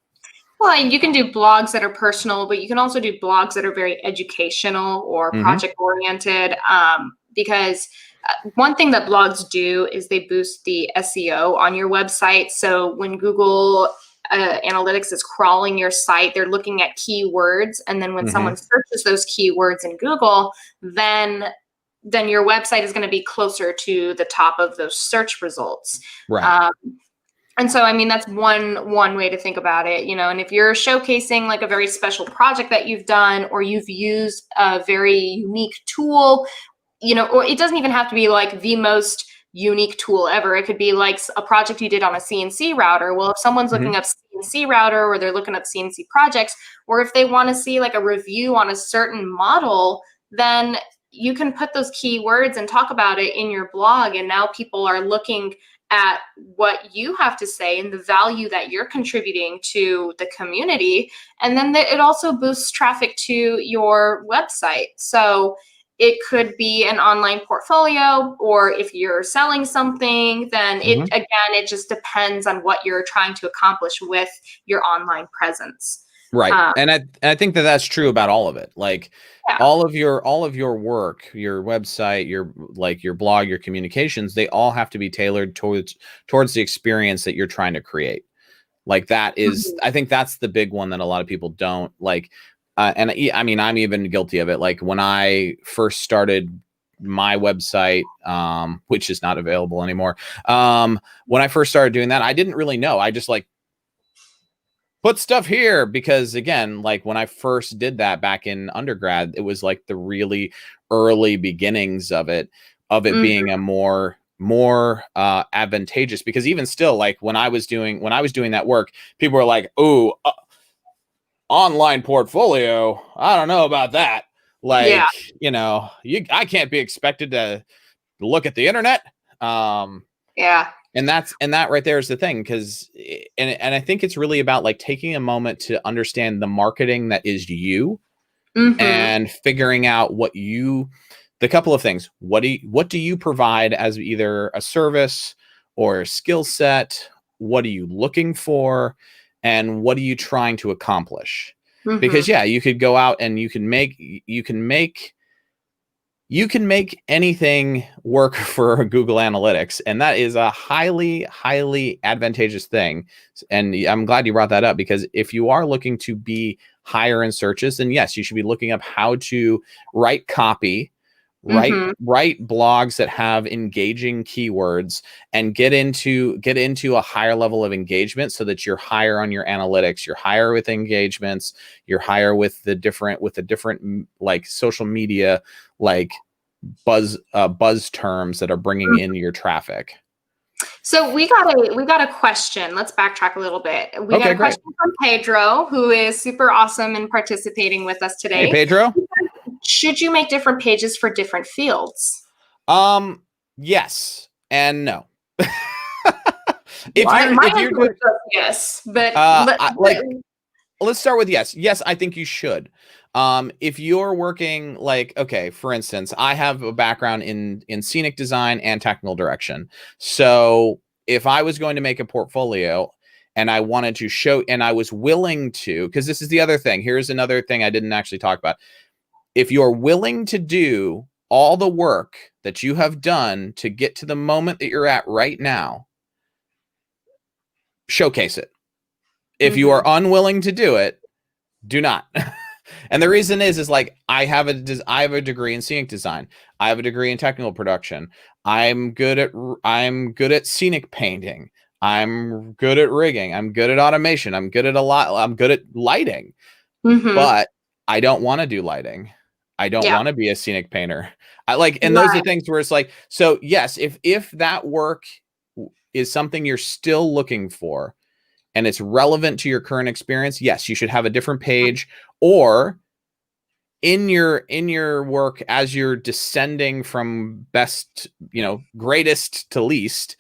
Well, and you can do blogs that are personal, but you can also do blogs that are very educational or project oriented. Because one thing that blogs do is they boost the SEO on your website. So when Google Analytics is crawling your site, they're looking at keywords. And then when someone searches those keywords in Google, then your website is going to be closer to the top of those search results. Right. And so, I mean, that's one way to think about it, you know, and if you're showcasing like a very special project that you've done, or you've used a very unique tool, you know, or it doesn't even have to be like the most unique tool ever. It could be like a project you did on a CNC router. Well, if someone's looking up CNC router, or they're looking up CNC projects, or if they want to see like a review on a certain model, then you can put those keywords and talk about it in your blog. And now people are looking at what you have to say and the value that you're contributing to the community. And then it also boosts traffic to your website. So it could be an online portfolio, or if you're selling something, then it just depends on what you're trying to accomplish with your online presence. Right. And I think that that's true about all of it. Like all of your work, your website, your blog, your communications, they all have to be tailored towards the experience that you're trying to create. Like that is, I think that's the big one that a lot of people don't like. And I mean, I'm even guilty of it. Like when I first started my website, which is not available anymore. When I first started doing that, I didn't really know. I just like put stuff here because, again, like when I first did that back in undergrad, it was like the really early beginnings of it being a more advantageous, because even still, like when I was doing that work, people were like, "Oh, online portfolio, I don't know about that." Like, I can't be expected to look at the internet. And that right there is the thing, because and I think it's really about like taking a moment to understand the marketing that is you, and figuring out the couple of things. What do you provide as either a service or a skill set? What are you looking for? And what are you trying to accomplish? Because you could go out and you can make anything work for Google Analytics, and that is a highly, highly advantageous thing. And I'm glad you brought that up, because if you are looking to be higher in searches, then yes, you should be looking up how to write copy, write blogs that have engaging keywords, and get into a higher level of engagement, so that you're higher on your analytics, you're higher with engagements, you're higher with the different like social media, like buzz terms that are bringing in your traffic. So we got a question. Let's backtrack a little bit. We got a question from Pedro, who is super awesome and participating with us today. Hey, Pedro. Should you make different pages for different fields? Yes and no. Yes, but let's start with yes. Yes, I think you should. If you're working, like, okay, for instance, I have a background in scenic design and technical direction. So if I was going to make a portfolio and I wanted to show, and I was willing to, because this is the other thing. Here's another thing I didn't actually talk about. If you're willing to do all the work that you have done to get to the moment that you're at right now, showcase it. If you are unwilling to do it, do not. And the reason is like, I have a degree in scenic design. I have a degree in technical production. I'm good at scenic painting. I'm good at rigging. I'm good at automation. I'm good at lighting. But I don't want to do lighting. I don't want to be a scenic painter. Those are things where it's like, so yes, if that work is something you're still looking for and it's relevant to your current experience, yes, you should have a different page, or in your work as you're descending from best, greatest to least,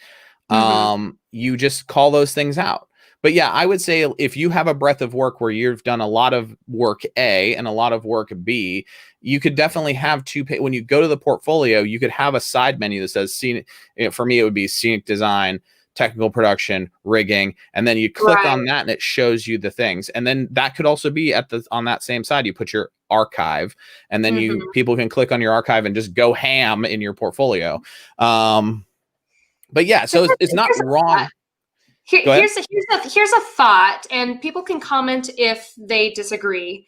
you just call those things out. But yeah, I would say if you have a breadth of work where you've done a lot of work A and a lot of work B, you could definitely have when you go to the portfolio, you could have a side menu that says scenic. For me, it would be scenic design, technical production, rigging, and then you click on that and it shows you the things. And then that could also be on that same side, you put your archive, and then people can click on your archive and just go ham in your portfolio. But yeah, so it's not wrong. Here's a thought, and people can comment if they disagree.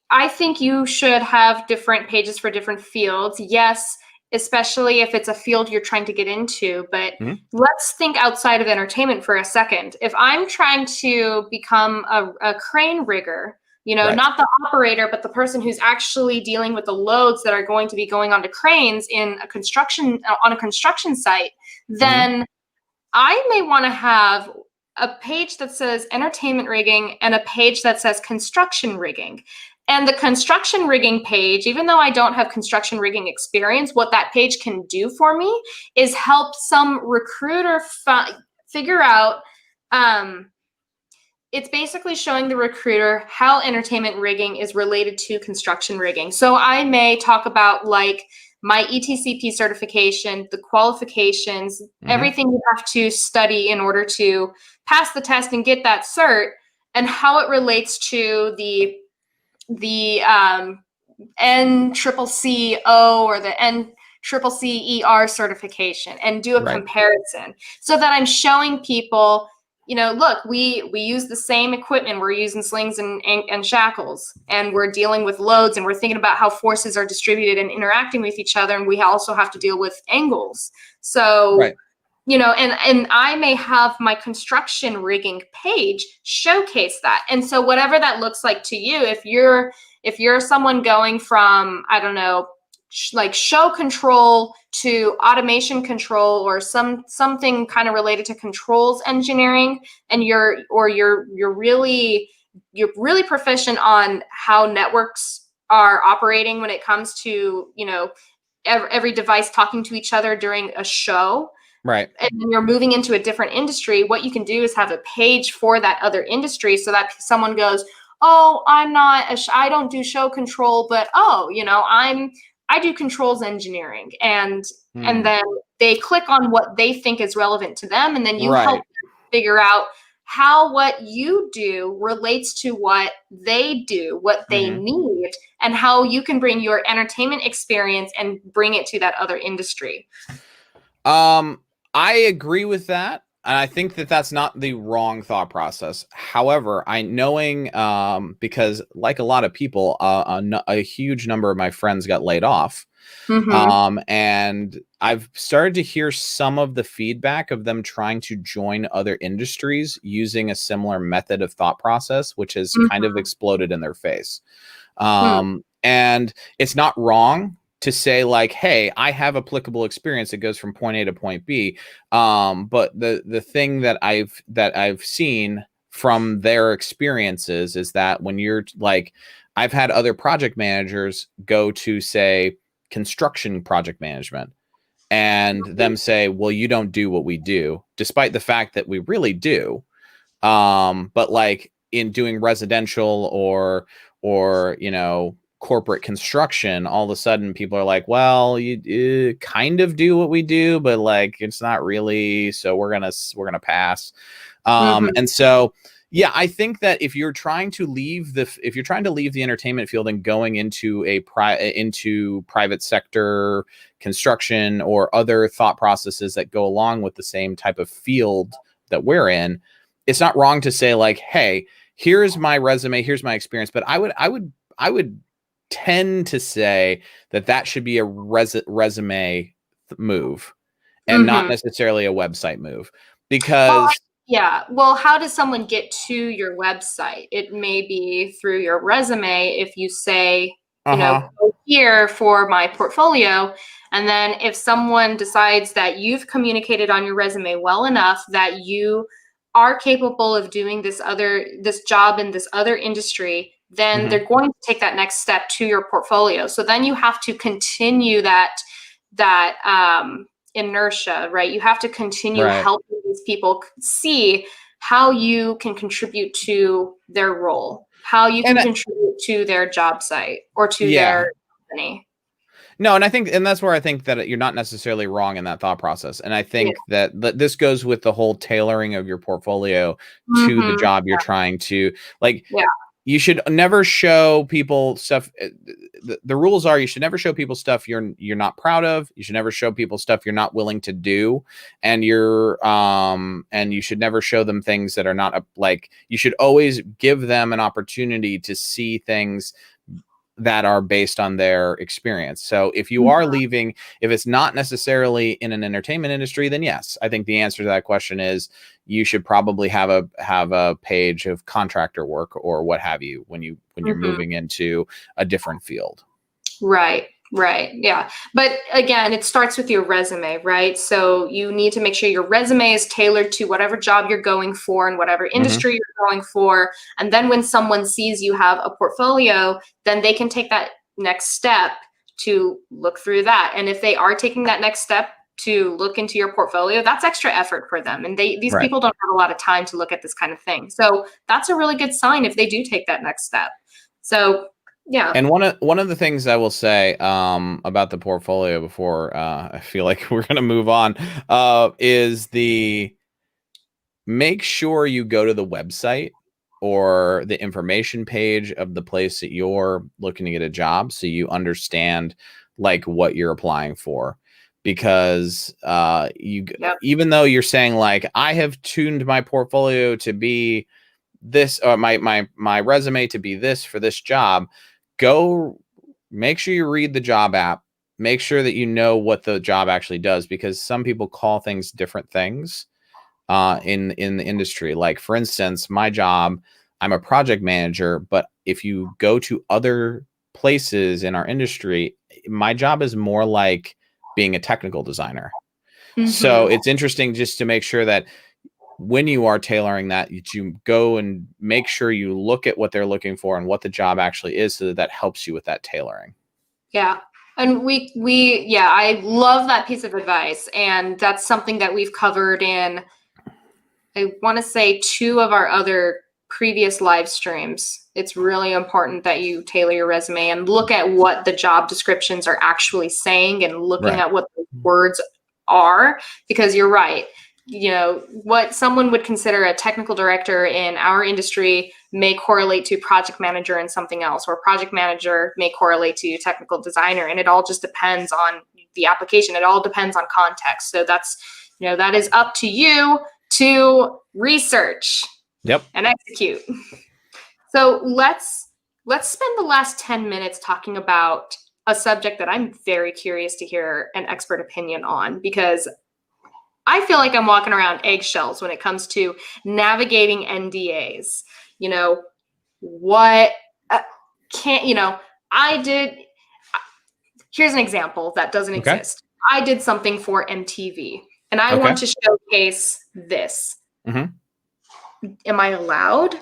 I think you should have different pages for different fields. Yes, especially if it's a field you're trying to get into. But let's think outside of entertainment for a second. If I'm trying to become a crane rigger, not the operator, but the person who's actually dealing with the loads that are going to be going onto cranes on a construction site, then I may want to have a page that says entertainment rigging and a page that says construction rigging. And the construction rigging page, even though I don't have construction rigging experience, what that page can do for me is help some recruiter figure out, it's basically showing the recruiter how entertainment rigging is related to construction rigging. So I may talk about like my ETCP certification, the qualifications, everything you have to study in order to pass the test and get that cert, and how it relates to the NCCCO or the NCCCER certification, and do a comparison, so that I'm showing people, you know, look, we use the same equipment. We're using slings and shackles, and we're dealing with loads, and we're thinking about how forces are distributed and interacting with each other. And we also have to deal with angles. So, you know, and I may have my construction rigging page showcase that. And so whatever that looks like to you, if you're someone going from, I don't know, like show control to automation control, or something kind of related to controls engineering, and you're really proficient on how networks are operating when it comes to, you know, every device talking to each other during a show. Right. And when you're moving into a different industry, what you can do is have a page for that other industry, so that someone goes, oh, I don't do show control, but you know, I do controls engineering, and then they click on what they think is relevant to them, and then you help them figure out how what you do relates to what they do, what they need, and how you can bring your entertainment experience and bring it to that other industry. I agree with that. And I think that that's not the wrong thought process. However, because like a lot of people, a huge number of my friends got laid off. And I've started to hear some of the feedback of them trying to join other industries using a similar method of thought process, which has kind of exploded in their face. And it's not wrong to say like, hey, I have applicable experience that goes from point A to point B. But the thing that I've seen from their experiences is that when you're like, I've had other project managers go to, say, construction project management, and them say, well, you don't do what we do, despite the fact that we really do. But like in doing residential or, you know, corporate construction, all of a sudden people are like, well, you kind of do what we do, but like it's not really, so we're gonna pass. And so yeah, I think that if you're trying to leave the entertainment field and going into into private sector construction or other thought processes that go along with the same type of field that we're in, it's not wrong to say like, hey, here's my resume, here's my experience. But I would tend to say that should be a resume move and not necessarily a website move, because well, how does someone get to your website? It may be through your resume. If you say, you know, go here for my portfolio, and then if someone decides that you've communicated on your resume well enough that you are capable of doing this job in this other industry, then they're going to take that next step to your portfolio. So then you have to continue that inertia, right? You have to continue helping these people see how you can contribute to their role, how you can contribute to their job site or to their company. No, and that's where I think that you're not necessarily wrong in that thought process. And I think that this goes with the whole tailoring of your portfolio to the job you're trying to like. You should never show people stuff. The rules are you should never show people stuff you're not proud of. You should never show people stuff you're not willing to do, and you should never show them things that are not like. You should always give them an opportunity to see things that are based on their experience. So if you are leaving, if it's not necessarily in an entertainment industry, then yes, I think the answer to that question is you should probably have a page of contractor work or what have you when you're moving into a different field. Right. Right. Yeah. But again, it starts with your resume, right? So you need to make sure your resume is tailored to whatever job you're going for and whatever industry you're going for. And then when someone sees you have a portfolio, then they can take that next step to look through that. And if they are taking that next step to look into your portfolio, that's extra effort for them. And these people don't have a lot of time to look at this kind of thing. So that's a really good sign if they do take that next step. So yeah. And one of the things I will say about the portfolio before I feel like we're going to move on is make sure you go to the website or the information page of the place that you're looking to get a job so you understand like what you're applying for. Because even though you're saying like, I have tuned my portfolio to be this, or my resume to be this for this job, go make sure you read the job app, make sure that you know what the job actually does, because some people call things different things in the industry. Like for instance, my job, I'm a project manager, but if you go to other places in our industry, my job is more like being a technical designer. So it's interesting just to make sure that when you are tailoring that, you go and make sure you look at what they're looking for and what the job actually is, so that helps you with that tailoring. Yeah. And I love that piece of advice. And that's something that we've covered in, I want to say, 2 of our other previous live streams. It's really important that you tailor your resume and look at what the job descriptions are actually saying and looking at what the words are, because you're right. You know, what someone would consider a technical director in our industry may correlate to project manager in something else, or project manager may correlate to technical designer. And it all just depends on the application. It all depends on context. So that's, that is up to you to research and execute. So let's spend the last 10 minutes talking about a subject that I'm very curious to hear an expert opinion on, because I feel like I'm walking around eggshells when it comes to navigating NDAs. Here's an example that doesn't exist. I did something for MTV and I want to showcase this. Am I allowed?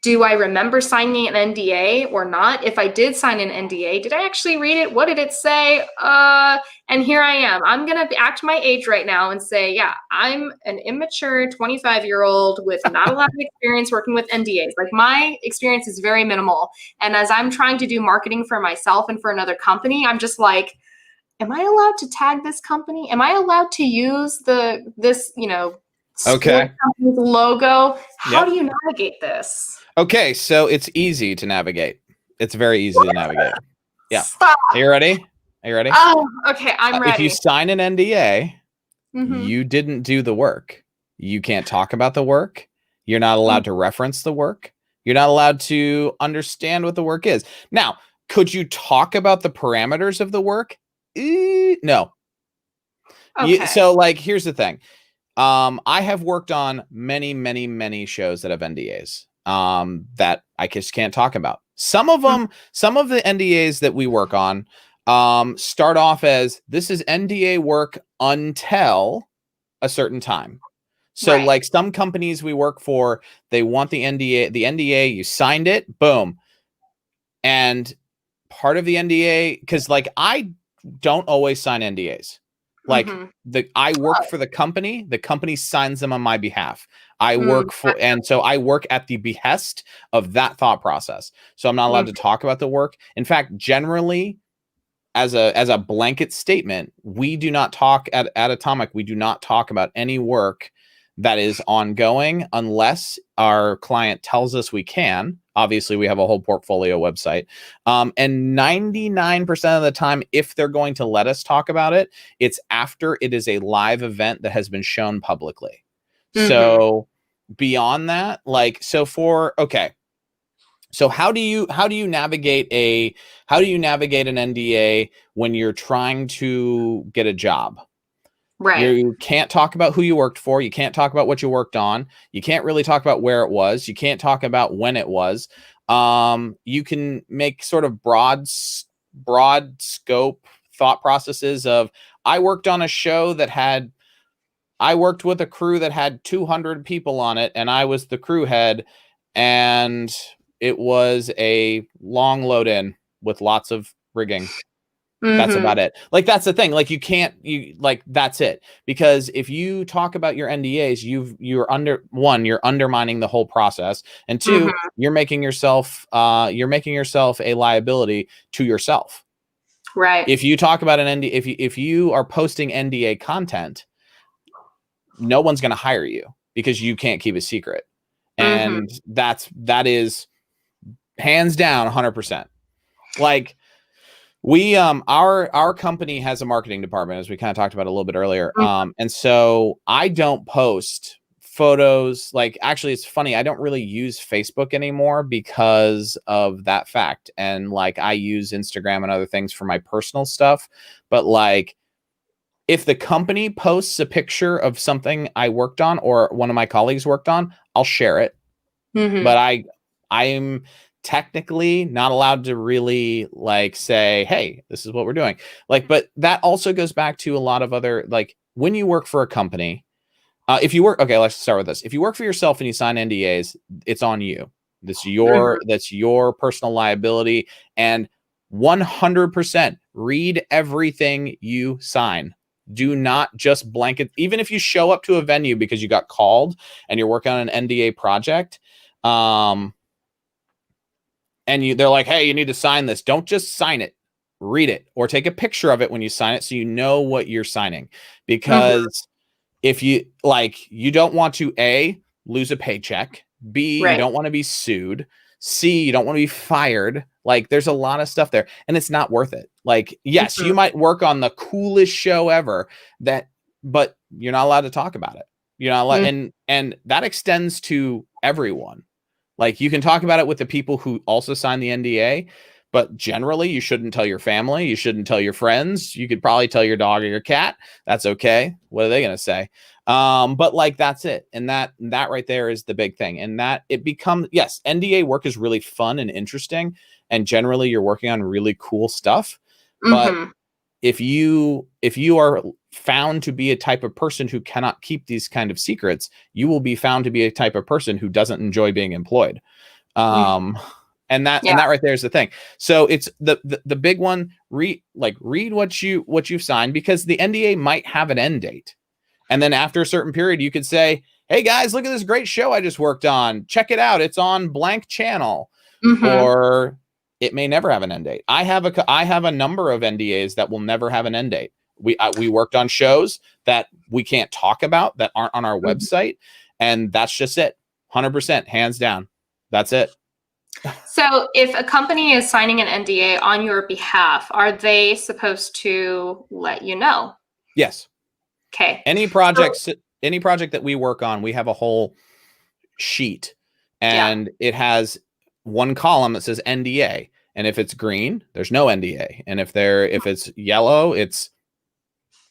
Do I remember signing an NDA or not? If I did sign an NDA, did I actually read it? What did it say? And here I am. I'm going to act my age right now and say, yeah, I'm an immature 25-year-old with not a lot of experience working with NDAs. Like, my experience is very minimal. And as I'm trying to do marketing for myself and for another company, I'm just like, am I allowed to tag this company? Am I allowed to use this company's logo? How do you navigate this? Okay, so it's easy to navigate. It's very easy to navigate. Yeah. Stop. Are you ready? Oh, okay. I'm ready. If you sign an NDA, you didn't do the work. You can't talk about the work. You're not allowed to reference the work. You're not allowed to understand what the work is. Now, could you talk about the parameters of the work? No. Okay. So, like, here's the thing. I have worked on many, many, many shows that have NDAs that I just can't talk about. Some of them, some of the NDAs that we work on start off as, this is NDA work until a certain time. So like some companies we work for, they want the NDA, you signed it, boom. And part of the NDA, because like I don't always sign NDAs. Like I work for the company signs them on my behalf. I work for, and so I work at the behest of that thought process. So I'm not allowed to talk about the work. In fact, generally, as a blanket statement, we do not talk at Atomic. We do not talk about any work that is ongoing unless our client tells us we can. Obviously, we have a whole portfolio website. And 99% of the time, if they're going to let us talk about it, it's after it is a live event that has been shown publicly. So beyond that, like, so how do you navigate an NDA when you're trying to get a job? You can't talk about who you worked for. You can't talk about what you worked on. You can't really talk about where it was. You can't talk about when it was. You can make sort of broad broad scope thought processes of, I worked on a show that I worked with a crew that had 200 people on it, and I was the crew head, and it was a long load in with lots of rigging. That's about it. Like, that's the thing. Like, that's it. Because if you talk about your NDAs, you're undermining the whole process. And two, you're making yourself a liability to yourself. Right. If you talk about an NDA, if you are posting NDA content, no one's going to hire you because you can't keep a secret. And that is hands down 100%. Like, we our company has a marketing department, as we kind of talked about a little bit earlier. And so I don't post photos. Like, actually, it's funny, I don't really use Facebook anymore because of that fact. And like, I use Instagram and other things for my personal stuff. But like, if the company posts a picture of something I worked on or one of my colleagues worked on, I'll share it. But I'm technically not allowed to really like say, hey, this is what we're doing. Like, but that also goes back to a lot of other, like, when you work for a company, if you work, okay, let's start with this. If you work for yourself and you sign NDAs, it's on you. That's your personal liability. And 100% read everything you sign. Do not just blanket, even if you show up to a venue because you got called and you're working on an NDA project, and they're like, hey, you need to sign this. Don't just sign it. Read it or take a picture of it when you sign it so you know what you're signing. Because if you don't want to A, lose a paycheck, B, you don't want to be sued, C, you don't want to be fired. Like, there's a lot of stuff there and it's not worth it. Like, yes, you might work on the coolest show ever, but you're not allowed to talk about it. You're not allowed, and that extends to everyone. Like, you can talk about it with the people who also sign the NDA, but generally you shouldn't tell your family. You shouldn't tell your friends. You could probably tell your dog or your cat. That's okay. What are they going to say? But like, that's it. And that right there is the big thing. And that it becomes, yes, NDA work is really fun and interesting. And generally you're working on really cool stuff. But if you are found to be a type of person who cannot keep these kind of secrets, you will be found to be a type of person who doesn't enjoy being employed. And that right there is the thing. So it's the big one. Read what you've signed, because the NDA might have an end date. And then after a certain period, you could say, hey guys, look at this great show I just worked on. Check it out. It's on blank channel. Or it may never have an end date. I have a number of NDAs that will never have an end date. We worked on shows that we can't talk about, that aren't on our website, and that's just it. 100%, hands down. That's it. So if a company is signing an NDA on your behalf, are they supposed to let you know? Yes. Okay. Any project that we work on, we have a whole sheet, and it has one column that says NDA. And if it's green, there's no NDA. And if it's yellow, it's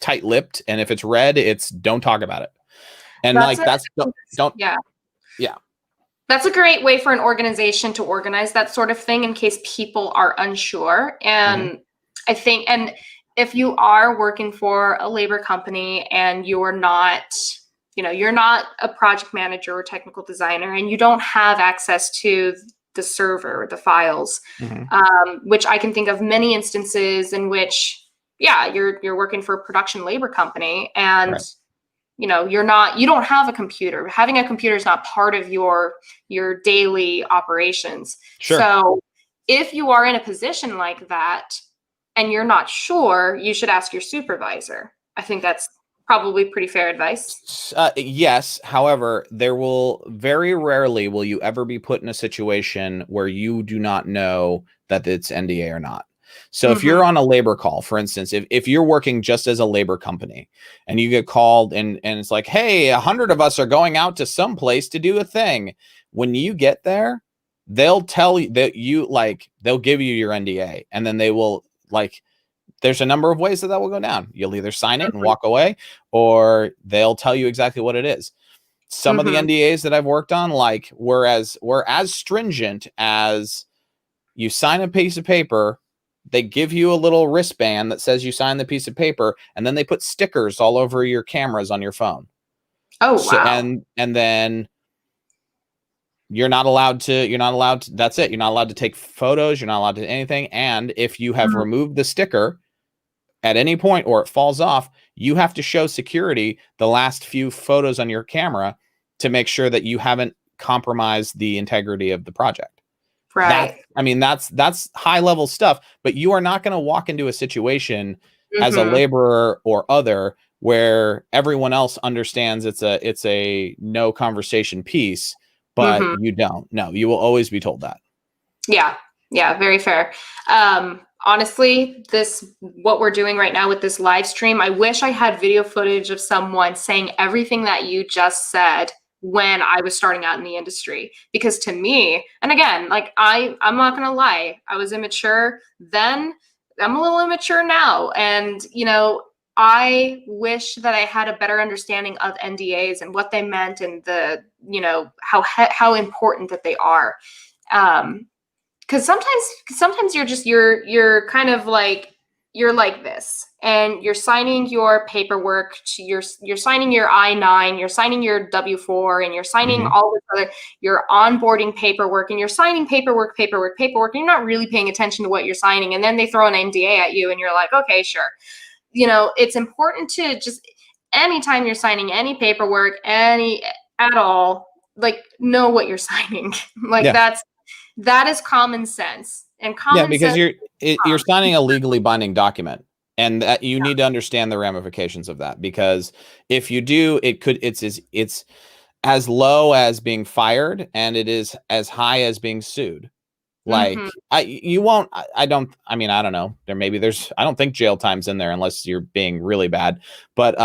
tight-lipped. And if it's red, it's don't talk about it. And don't. Yeah. That's a great way for an organization to organize that sort of thing in case people are unsure. And I think, and if you are working for a labor company and you're not a project manager or technical designer, and you don't have access to the server, the files, which I can think of many instances in which, you're working for a production labor company, and you don't have a computer. Having a computer is not part of your daily operations. Sure. So if you are in a position like that and you're not sure, you should ask your supervisor. I think that's probably pretty fair advice. Yes. However, very rarely will you ever be put in a situation where you do not know that it's NDA or not. So if you're on a labor call, for instance, if you're working just as a labor company and you get called and it's like, hey, 100 of us are going out to some place to do a thing. When you get there, they'll tell you that they'll give you your NDA, and then they will there's a number of ways that will go down. You'll either sign it and walk away, or they'll tell you exactly what it is. Some of the NDAs that I've worked on, were as stringent as you sign a piece of paper, they give you a little wristband that says you signed the piece of paper, and then they put stickers all over your cameras on your phone. Oh, So, wow. and then you're not allowed to, that's it. You're not allowed to take photos. You're not allowed to do anything. And if you have removed the sticker at any point or it falls off, you have to show security the last few photos on your camera to make sure that you haven't compromised the integrity of the project. Right. That's high level stuff, but you are not going to walk into a situation as a laborer or other where everyone else understands it's a no conversation piece, but you don't. No, you will always be told that. Yeah. Yeah. Very fair. Honestly, what we're doing right now with this live stream, I wish I had video footage of someone saying everything that you just said when I was starting out in the industry. Because to me, and again, like I'm not gonna lie, I was immature then. I'm a little immature now, and I wish that I had a better understanding of NDAs and what they meant, and the how important that they are. Because sometimes you're kind of like, you're like this, and you're signing your paperwork you're signing your I-9, you're signing your W-4, and you're signing all this other, your onboarding paperwork, and you're signing paperwork, and you're not really paying attention to what you're signing, and then they throw an NDA at you, and you're like, okay, sure. It's important to just, anytime you're signing any paperwork, at all, like, know what you're signing. Like, that is common sense. And because you're signing a legally binding document, and that you need to understand the ramifications of that, because if you do, it's as low as being fired, and it is as high as being sued. Like, I don't know. I don't think jail time's in there unless you're being really bad. But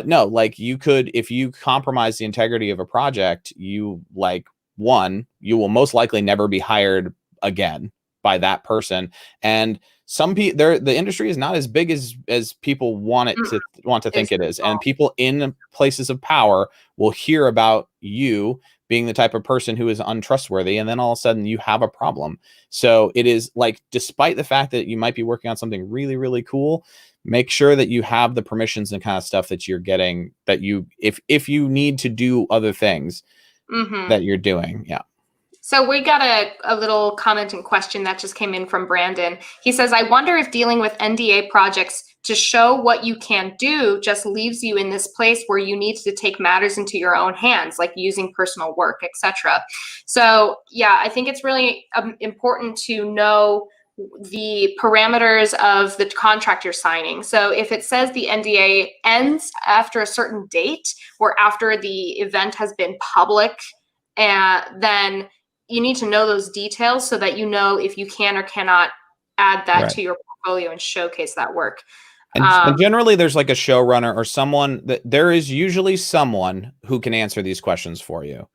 no, like, you could, if you compromise the integrity of a project, you will most likely never be hired again by that person. And some people, the industry is not as big as people want to think it is. And people in places of power will hear about you being the type of person who is untrustworthy, and then all of a sudden you have a problem. So it is like, despite the fact that you might be working on something really, really cool, make sure that you have the permissions and kind of stuff that you're getting, that if you need to do other things that you're doing. Yeah. So we got a little comment and question that just came in from Brandon. He says, I wonder if dealing with NDA projects to show what you can do just leaves you in this place where you need to take matters into your own hands, like using personal work, etc. So yeah, I think it's really important to know the parameters of the contract you're signing. So if it says the NDA ends after a certain date, or after the event has been public, then you need to know those details so that you know if you can or cannot add that to your portfolio and showcase that work. And generally, there's like a showrunner or someone there is usually someone who can answer these questions for you.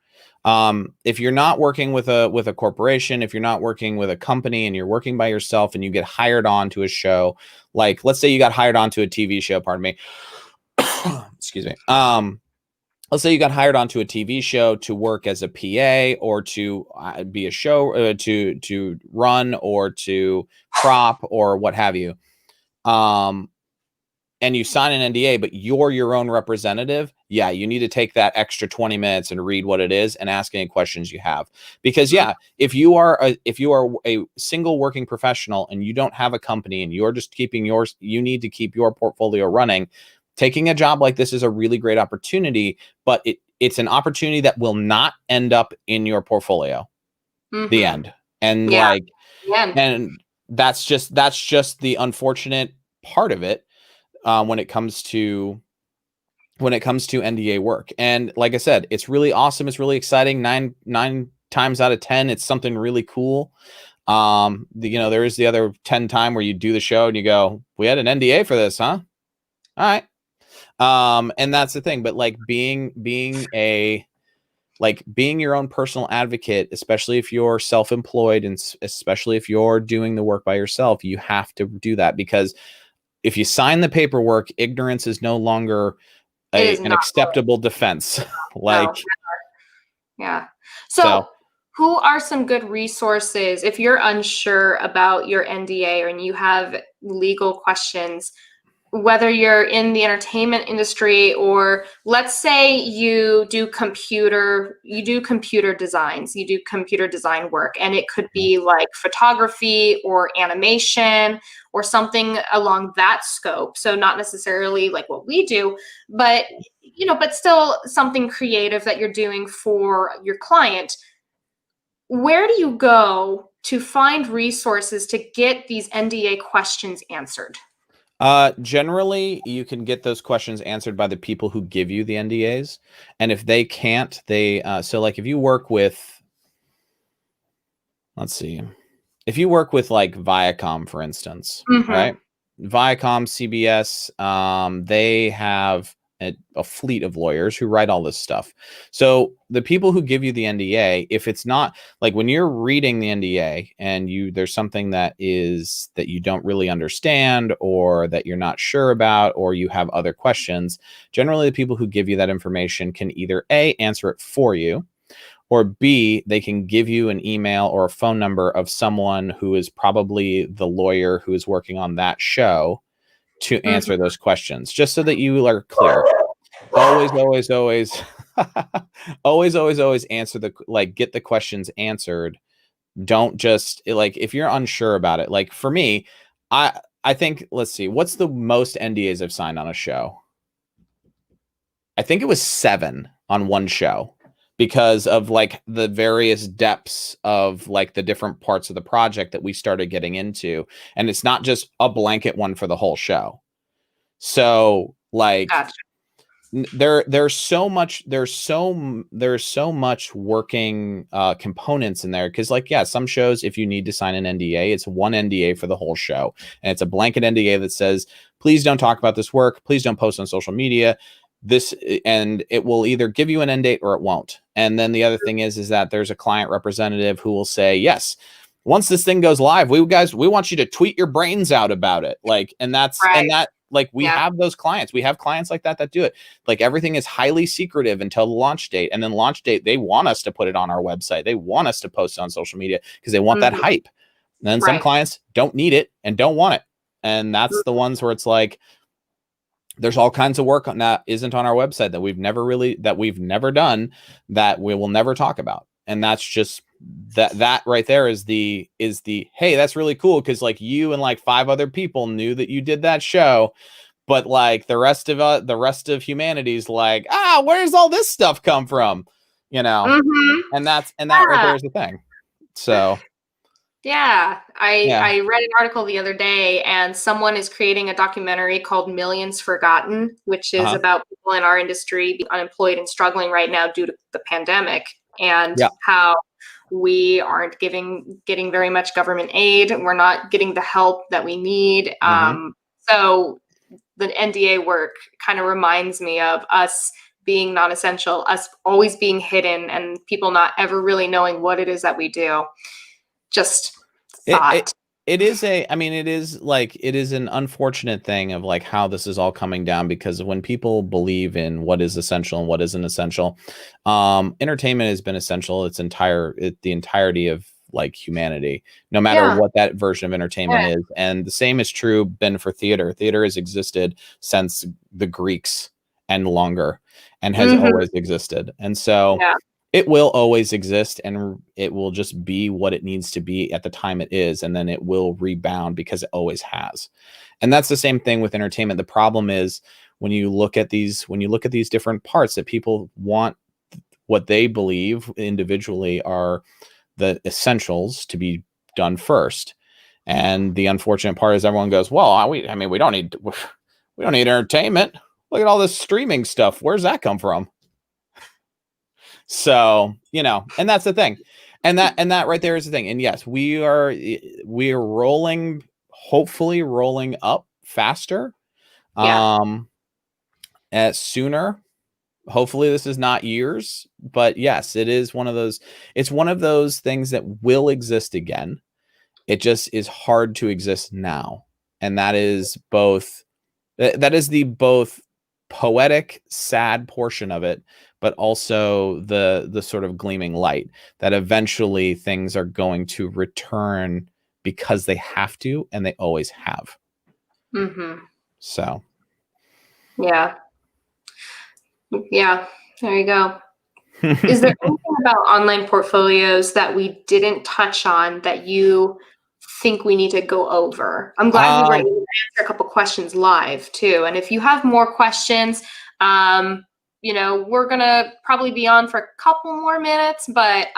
If you're not working with a corporation, if you're not working with a company, and you're working by yourself, and you get hired on to a show, like, let's say you got hired onto a TV show, pardon me. Excuse me. Let's say you got hired onto a TV show to work as a PA, or to be a show, to run, or to prop, or what have you. And you sign an NDA, but you're your own representative. Yeah, you need to take that extra 20 minutes and read what it is and ask any questions you have. Because if you are a single working professional and you don't have a company and you're just keeping yours, you need to keep your portfolio running. Taking a job like this is a really great opportunity, but it's an opportunity that will not end up in your portfolio. The end. And and that's just the unfortunate part of it. When it comes to NDA work. And like I said, it's really awesome. It's really exciting. Nine times out of 10, it's something really cool. There is the other 10 time where you do the show and you go, we had an NDA for this, huh? All right. And that's the thing. But like being your own personal advocate, especially if you're self-employed, and especially if you're doing the work by yourself, you have to do that, because if you sign the paperwork, ignorance is no longer an acceptable defense. Yeah. So who are some good resources if you're unsure about your NDA and you have legal questions, whether you're in the entertainment industry, or let's say you do computer designs, you do computer design work, and it could be like photography or animation or something along that scope. So not necessarily like what we do, but but still something creative that you're doing for your client. Where do you go to find resources to get these NDA questions answered? Generally, you can get those questions answered by the people who give you the NDAs. And if they can't, so like if you work with, let's see, if you work with like Viacom, for instance, right? Viacom, CBS, they have a fleet of lawyers who write all this stuff. So the people who give you the NDA, if it's not like when you're reading the NDA and there's something that you don't really understand or that you're not sure about, or you have other questions, generally the people who give you that information can either A, answer it for you, or B, they can give you an email or a phone number of someone who is probably the lawyer who is working on that show to answer those questions, just so that you are clear. Always, always, always, always answer get the questions answered. Don't just if you're unsure about it. Like for me, I think, let's see, what's the most NDAs I've signed on a show? I think it was 7 on one show, because of like the various depths of like the different parts of the project that we started getting into. And it's not just a blanket one for the whole show. So like, gotcha. There's so much working components in there. Cause like, yeah, some shows, if you need to sign an NDA, it's one NDA for the whole show. And it's a blanket NDA that says, please don't talk about this work. Please don't post on social media. And it will either give you an end date or it won't. And then the other thing is that there's a client representative who will say, yes, once this thing goes live, we want you to tweet your brains out about it. Like, and that's, right. And that, like, we have those clients. We have clients like that do it. Like, everything is highly secretive until the launch date. And then launch date, they want us to put it on our website. They want us to post it on social media because they want that hype. And then some clients don't need it and don't want it. And that's the ones where it's like, there's all kinds of work on that isn't on our website that we've never done, that we will never talk about. And that's just that right there is the, hey, that's really cool. Cause like you and like 5 other people knew that you did that show, but like the rest of humanity's like, where's all this stuff come from? And that right there is the thing. So yeah, I read an article the other day, and someone is creating a documentary called Millions Forgotten, which is about people in our industry being unemployed and struggling right now due to the pandemic, and how we aren't getting very much government aid. We're not getting the help that we need. So the NDA work kind of reminds me of us being non-essential, us always being hidden, and people not ever really knowing what it is that we do. Just thought. It is an unfortunate thing of like how this is all coming down, because when people believe in what is essential and what isn't essential, entertainment has been essential the entirety of like humanity, no matter what that version of entertainment is. And the same is true for theater. Theater has existed since the Greeks and longer, and has always existed. And so it will always exist, and it will just be what it needs to be at the time it is. And then it will rebound because it always has. And that's the same thing with entertainment. The problem is when you look at these different parts that people want, what they believe individually are the essentials to be done first. And the unfortunate part is everyone goes, well, we don't need entertainment. Look at all this streaming stuff. Where's that come from? So, and that's the thing. And that right there is the thing. And yes, we are hopefully rolling up faster, sooner. Hopefully this is not years, but yes, it's one of those things that will exist again. It just is hard to exist now. And that is the poetic, sad portion of it, but also the sort of gleaming light that eventually things are going to return because they have to, and they always have. So yeah, there you go. Is there anything about online portfolios that we didn't touch on that you think we need to go over? I'm glad we were able to answer a couple questions live too. And if you have more questions, we're gonna probably be on for a couple more minutes, but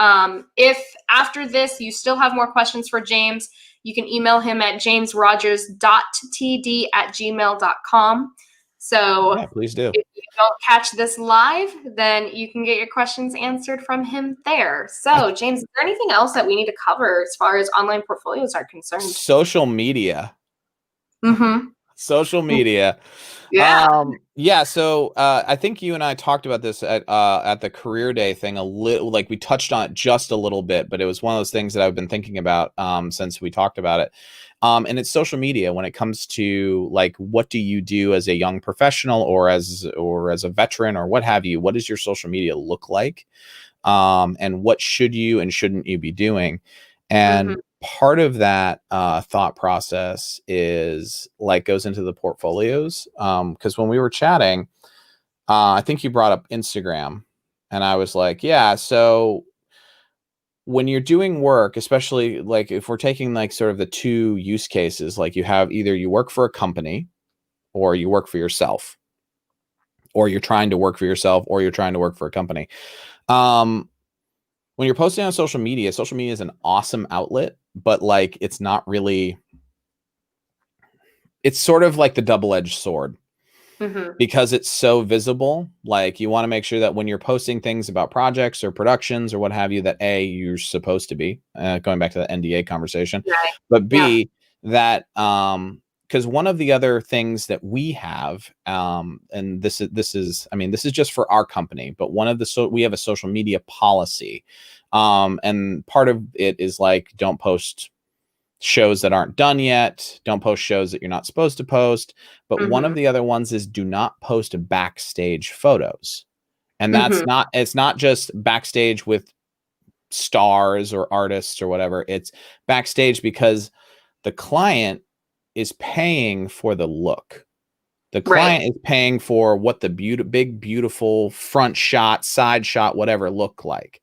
if after this you still have more questions for James, you can email him at jamesrogers.td@gmail.com. So yeah, please do. If you don't catch this live, then you can get your questions answered from him there. So James, is there anything else that we need to cover as far as online portfolios are concerned? Social media. Social media. Yeah. So I think you and I talked about this at the career day thing a little, like we touched on it just a little bit, but it was one of those things that I've been thinking about since we talked about it. And it's social media when it comes to like, what do you do as a young professional or as a veteran or what have you? What does your social media look like? And what should you and shouldn't you be doing? And part of that thought process is like goes into the portfolios. Because when we were chatting, I think you brought up Instagram, and I was like, yeah, so when you're doing work, especially like if we're taking like sort of the two use cases, like you have either you work for a company or you work for yourself, or you're trying to work for yourself, or you're trying to work for a company. When you're posting on social media is an awesome outlet, but like, it's not really, it's sort of like the double-edged sword. Because it's so visible. Like you want to make sure that when you're posting things about projects or productions or what have you, that A, you're supposed to be going back to the NDA conversation, but B, that because one of the other things that we have, and this is just for our company, but we have a social media policy, and part of it is like, don't post shows that aren't done yet. Don't post shows that you're not supposed to post. But one of the other ones is do not post backstage photos. And that's it's not just backstage with stars or artists or whatever. It's backstage because the client is paying for the look. The client is paying for what the big, beautiful front shot, side shot, whatever looks like.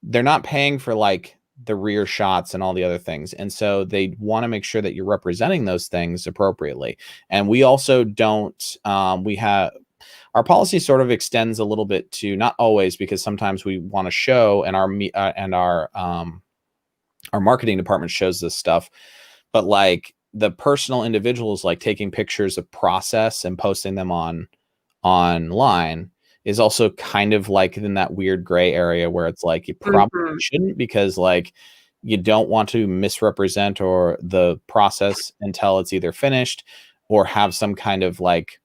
They're not paying for like the rear shots and all the other things. And so they want to make sure that you're representing those things appropriately. And we also don't, our policy sort of extends a little bit to, not always, because sometimes we want to show, and our marketing department shows this stuff, but like the personal individuals, like taking pictures of process and posting them online is also kind of like in that weird gray area where it's like you probably shouldn't, because like you don't want to misrepresent or the process until it's either finished or have some kind of like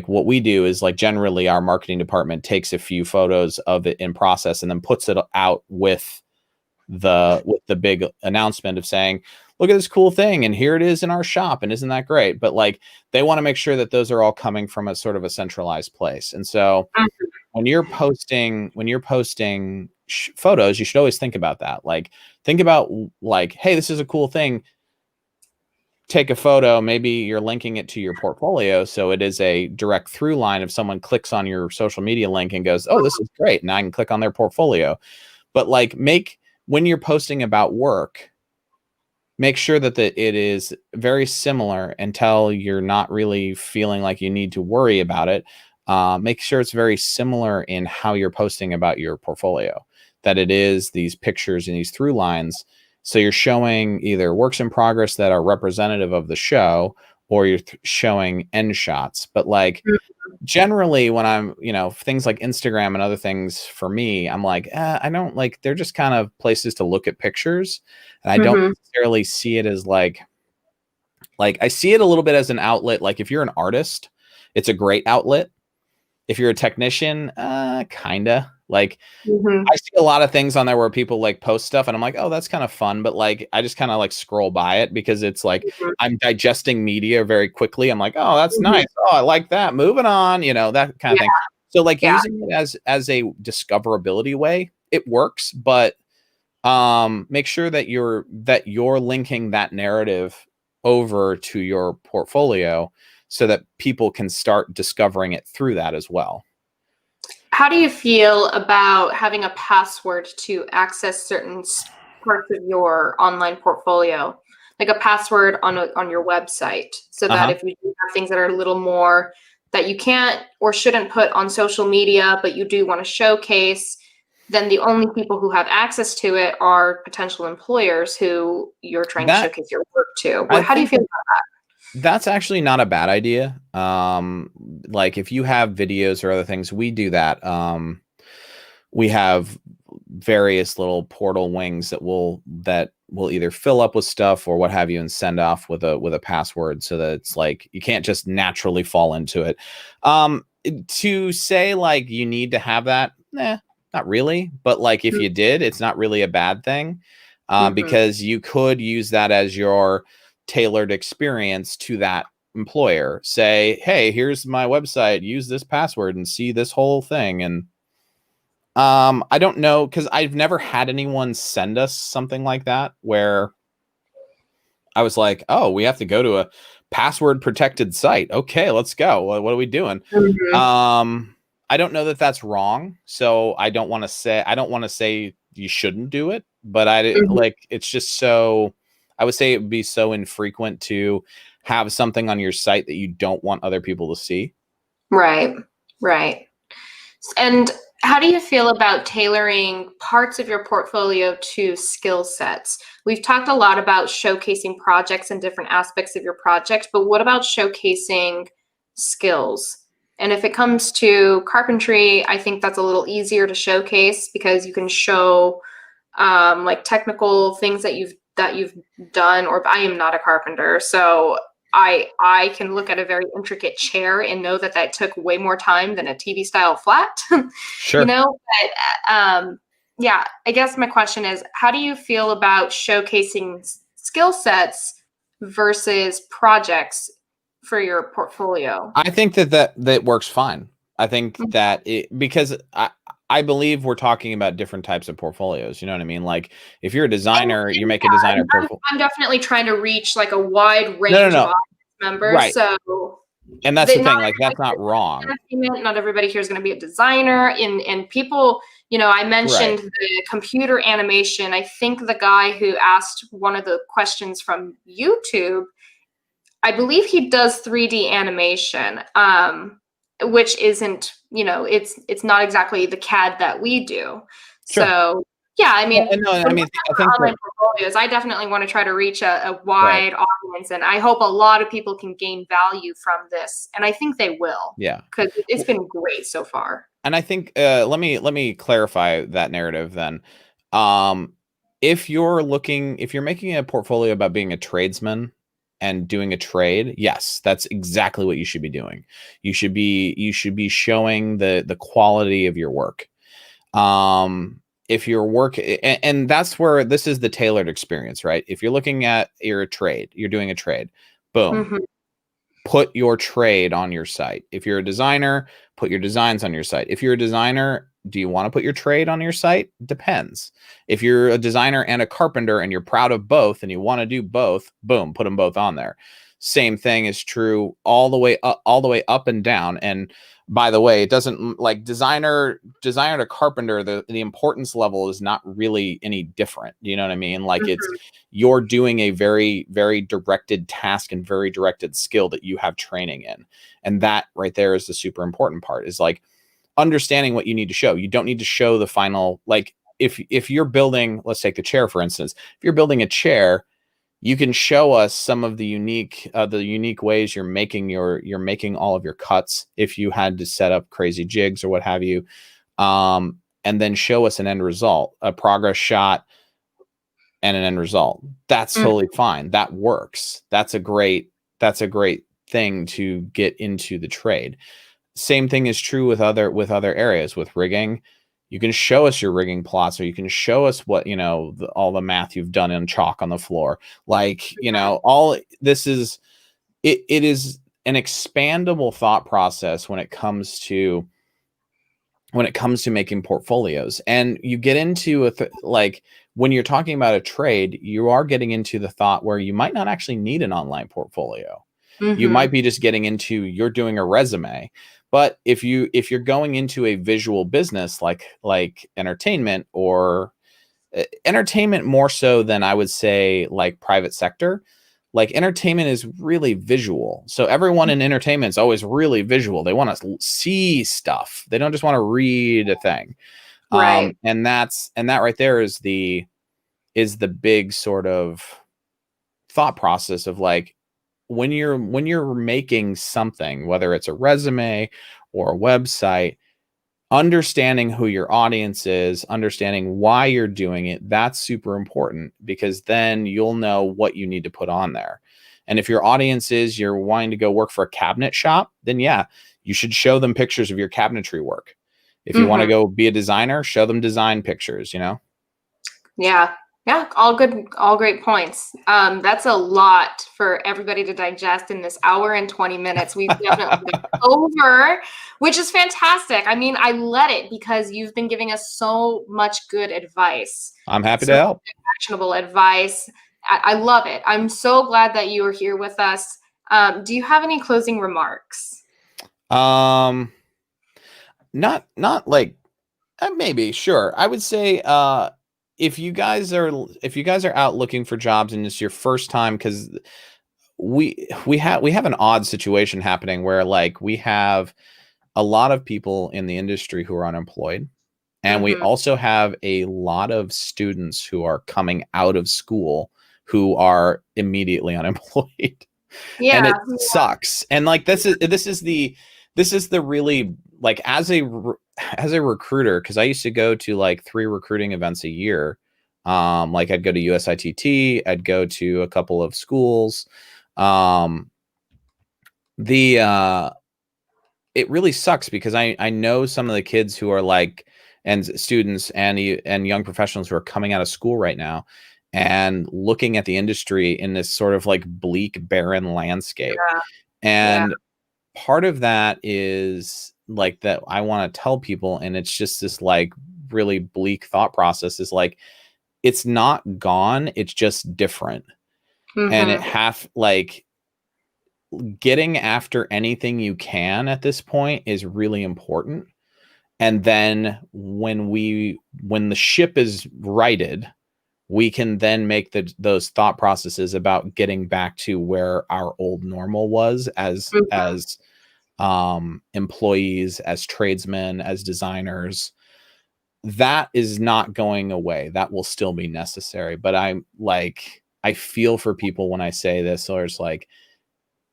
what we do is like generally our marketing department takes a few photos of it in process and then puts it out with the big announcement of saying, look at this cool thing, and here it is in our shop, and isn't that great? But like they want to make sure that those are all coming from a sort of a centralized place. And so when you're posting photos, you should always think about that. Like think about like, hey, this is a cool thing. Take a photo. Maybe you're linking it to your portfolio, so it is a direct through line. If someone clicks on your social media link and goes, oh, this is great, and I can click on their portfolio. But like when you're posting about work, make sure that it is very similar until you're not really feeling like you need to worry about it. Make sure it's very similar in how you're posting about your portfolio, that it is these pictures and these through lines. So you're showing either works in progress that are representative of the show, or you're showing end shots. But like generally when I'm, things like Instagram and other things, for me, I'm like, I don't like, they're just kind of places to look at pictures. And I don't necessarily see it as like I see it a little bit as an outlet. Like if you're an artist, it's a great outlet. If you're a technician, kinda, Like, Mhm. I see a lot of things on there where people like post stuff and I'm like, oh, that's kind of fun. But like, I just kind of like scroll by it because it's like, Mhm. I'm digesting media very quickly. I'm like, oh, that's Mhm. nice. Oh, I like that. Moving on, that kind of Yeah. thing. So like Yeah. using it as a discoverability way, it works, but make sure that you're linking that narrative over to your portfolio so that people can start discovering it through that as well. How do you feel about having a password to access certain parts of your online portfolio, like a password on your website, so that if you do have things that are a little more that you can't or shouldn't put on social media, but you do want to showcase, then the only people who have access to it are potential employers who you're trying to That showcase your work to. I How do you think feel about that's actually not a bad idea. Like if you have videos or other things, we do that. We have various little portal wings that will either fill up with stuff or what have you and send off with a password so that it's like you can't just naturally fall into it. To say like you need to have that, not really. But like if that? you did, it's not really a bad thing, Mhm. because you could use that as your tailored experience to that employer. Say, hey, here's my website, use this password and see this whole thing. And I don't know, because I've never had anyone send us something like that where I was like, oh, we have to go to a password protected site. Okay, let's go. What are we doing? Mhm. I don't know that that's wrong. So I don't want to say you shouldn't do it, but Mhm. it's just so, I would say it would be so infrequent to have something on your site that you don't want other people to see. Right. Right. And how do you feel about tailoring parts of your portfolio to skill sets? We've talked a lot about showcasing projects and different aspects of your project, but what about showcasing skills? And if it comes to carpentry, I think that's a little easier to showcase because you can show like technical things that you've done. Or I am not a carpenter, so I can look at a very intricate chair and know that that took way more time than a TV style flat. Sure. But yeah, I guess my question is, how do you feel about showcasing skill sets versus projects for your portfolio? I think that works fine. I think that because I believe we're talking about different types of portfolios. You know what I mean? Like if you're a designer, you make a designer portfolio. I'm definitely trying to reach like a wide No, no, range of no. audience members. Right. So And that's the that not thing. Like that's not wrong. not everybody here is going to be a designer. And people, I Right. mentioned the computer animation. I think the guy who asked one of the questions from YouTube, I believe he does 3D animation, which isn't, it's not exactly the CAD that we do. Sure. So yeah, I Well, mean, and no, I when mean, we're I talking think about that online portfolios, I definitely want to try to reach a right. wide audience, and I hope a lot of people can gain value from this, and I think they will, Yeah. because it's been great so far. And I think let me clarify that narrative then. Um, if you're making a portfolio about being a tradesman and doing a trade, yes, that's exactly what you should be doing. You should be showing the quality of your work. If your work and that's where this is the tailored experience, right? If you're looking at you're doing a trade, boom, Mhm. put your trade on your site. If you're a designer, put your designs on your site. If you're a designer, do you want to put your trade on your site? Depends. If you're a designer and a carpenter and you're proud of both and you want to do both, boom, put them both on there. Same thing is true all the way up and down. And by the way, it doesn't like designer to carpenter, the importance level is not really any different. You know what I mean? Like it's Mhm. you're doing a very, very directed task and very directed skill that you have training in. And that right there is the super important part, is like understanding what you need to show. You don't need to show the final, like if you're building, let's take the chair, for instance, if you're building a chair, you can show us some of the unique ways you're making all of your cuts if you had to set up crazy jigs or what have you. And then show us an end result, a progress shot and an end result. That's Mhm. totally fine. That works. That's a great thing to get into the trade. Same thing is true with other areas with rigging. You can show us your rigging plots, or you can show us what, all the math you've done in chalk on the floor. Like, all this is, it is an expandable thought process when it comes to making portfolios. And you get into like, when you're talking about a trade, you are getting into the thought where you might not actually need an online portfolio. You might be just getting into, you're doing a resume. But if you're going into a visual business like entertainment, or entertainment more so than I would say like private sector, like entertainment is really visual. So everyone in entertainment is always really visual. They want to see stuff. They don't just want to read a thing. Right. And that right there is the big sort of thought process of like, when you're making something, whether it's a resume or a website, understanding who your audience is, understanding why you're doing it, that's super important, because then you'll know what you need to put on there. And if your audience is, you're wanting to go work for a cabinet shop, then yeah, you should show them pictures of your cabinetry work. If you want to go be a designer, show them design pictures, Yeah. Yeah, all good, all great points. That's a lot for everybody to digest in this hour and 20 minutes. We've definitely gone over, which is fantastic. I mean, I let it because you've been giving us so much good advice. I'm happy to help. Actionable advice. I love it. I'm so glad that you are here with us. Do you have any closing remarks? Not like, maybe, sure. I would say, if you guys are out looking for jobs and it's your first time, because we have an odd situation happening where like we have a lot of people in the industry who are unemployed, and we also have a lot of students who are coming out of school who are immediately unemployed. Yeah, and it sucks. And like this is the really, like, as a recruiter, because I used to go to like 3 recruiting events a year. Like I'd go to USITT, I'd go to a couple of schools. It really sucks because I know some of the kids who are like, and students and young professionals who are coming out of school right now and looking at the industry in this sort of like bleak, barren landscape. Yeah. And part of that is like that I want to tell people, and it's just this like really bleak thought process, is like, it's not gone, it's just different. And it like, getting after anything you can at this point is really important. And then when the ship is righted, we can then make those thought processes about getting back to where our old normal was as employees, as tradesmen, as designers. That is not going away. That will still be necessary. But I feel for people when I say this, so it's like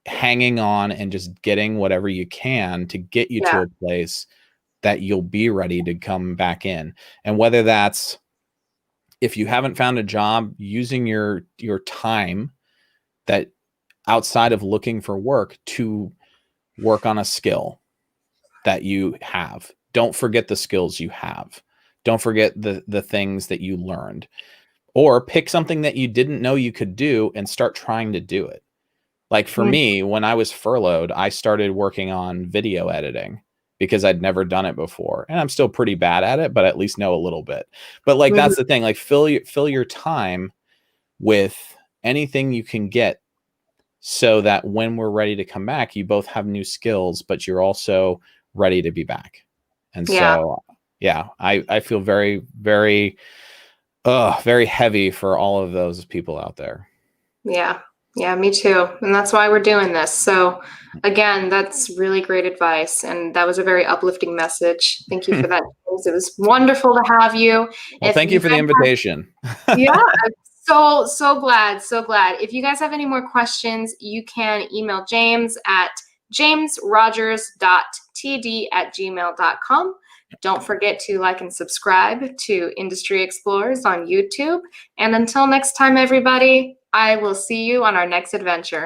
hanging on and just getting whatever you can to get you to a place that you'll be ready to come back in. And whether that's, if you haven't found a job, using your time that outside of looking for work to work on a skill that you have. Don't forget the skills you have. Don't forget the things that you learned, or pick something that you didn't know you could do and start trying to do it. Like for me, when I was furloughed, I started working on video editing because I'd never done it before. And I'm still pretty bad at it, but at least know a little bit. But like, that's the thing, like fill your time with anything you can get, so that when we're ready to come back, you both have new skills, but you're also ready to be back. And so, yeah, I feel very, very, very heavy for all of those people out there. Yeah. Yeah, me too. And that's why we're doing this. So again, that's really great advice. And that was a very uplifting message. Thank you for that. It was wonderful to have you. Well, thank you for the invitation. Yeah, I'm so glad. So glad. If you guys have any more questions, you can email James at jamesrogers.td@gmail.com. Don't forget to like and subscribe to Industry Explorers on YouTube. And until next time, everybody, I will see you on our next adventure.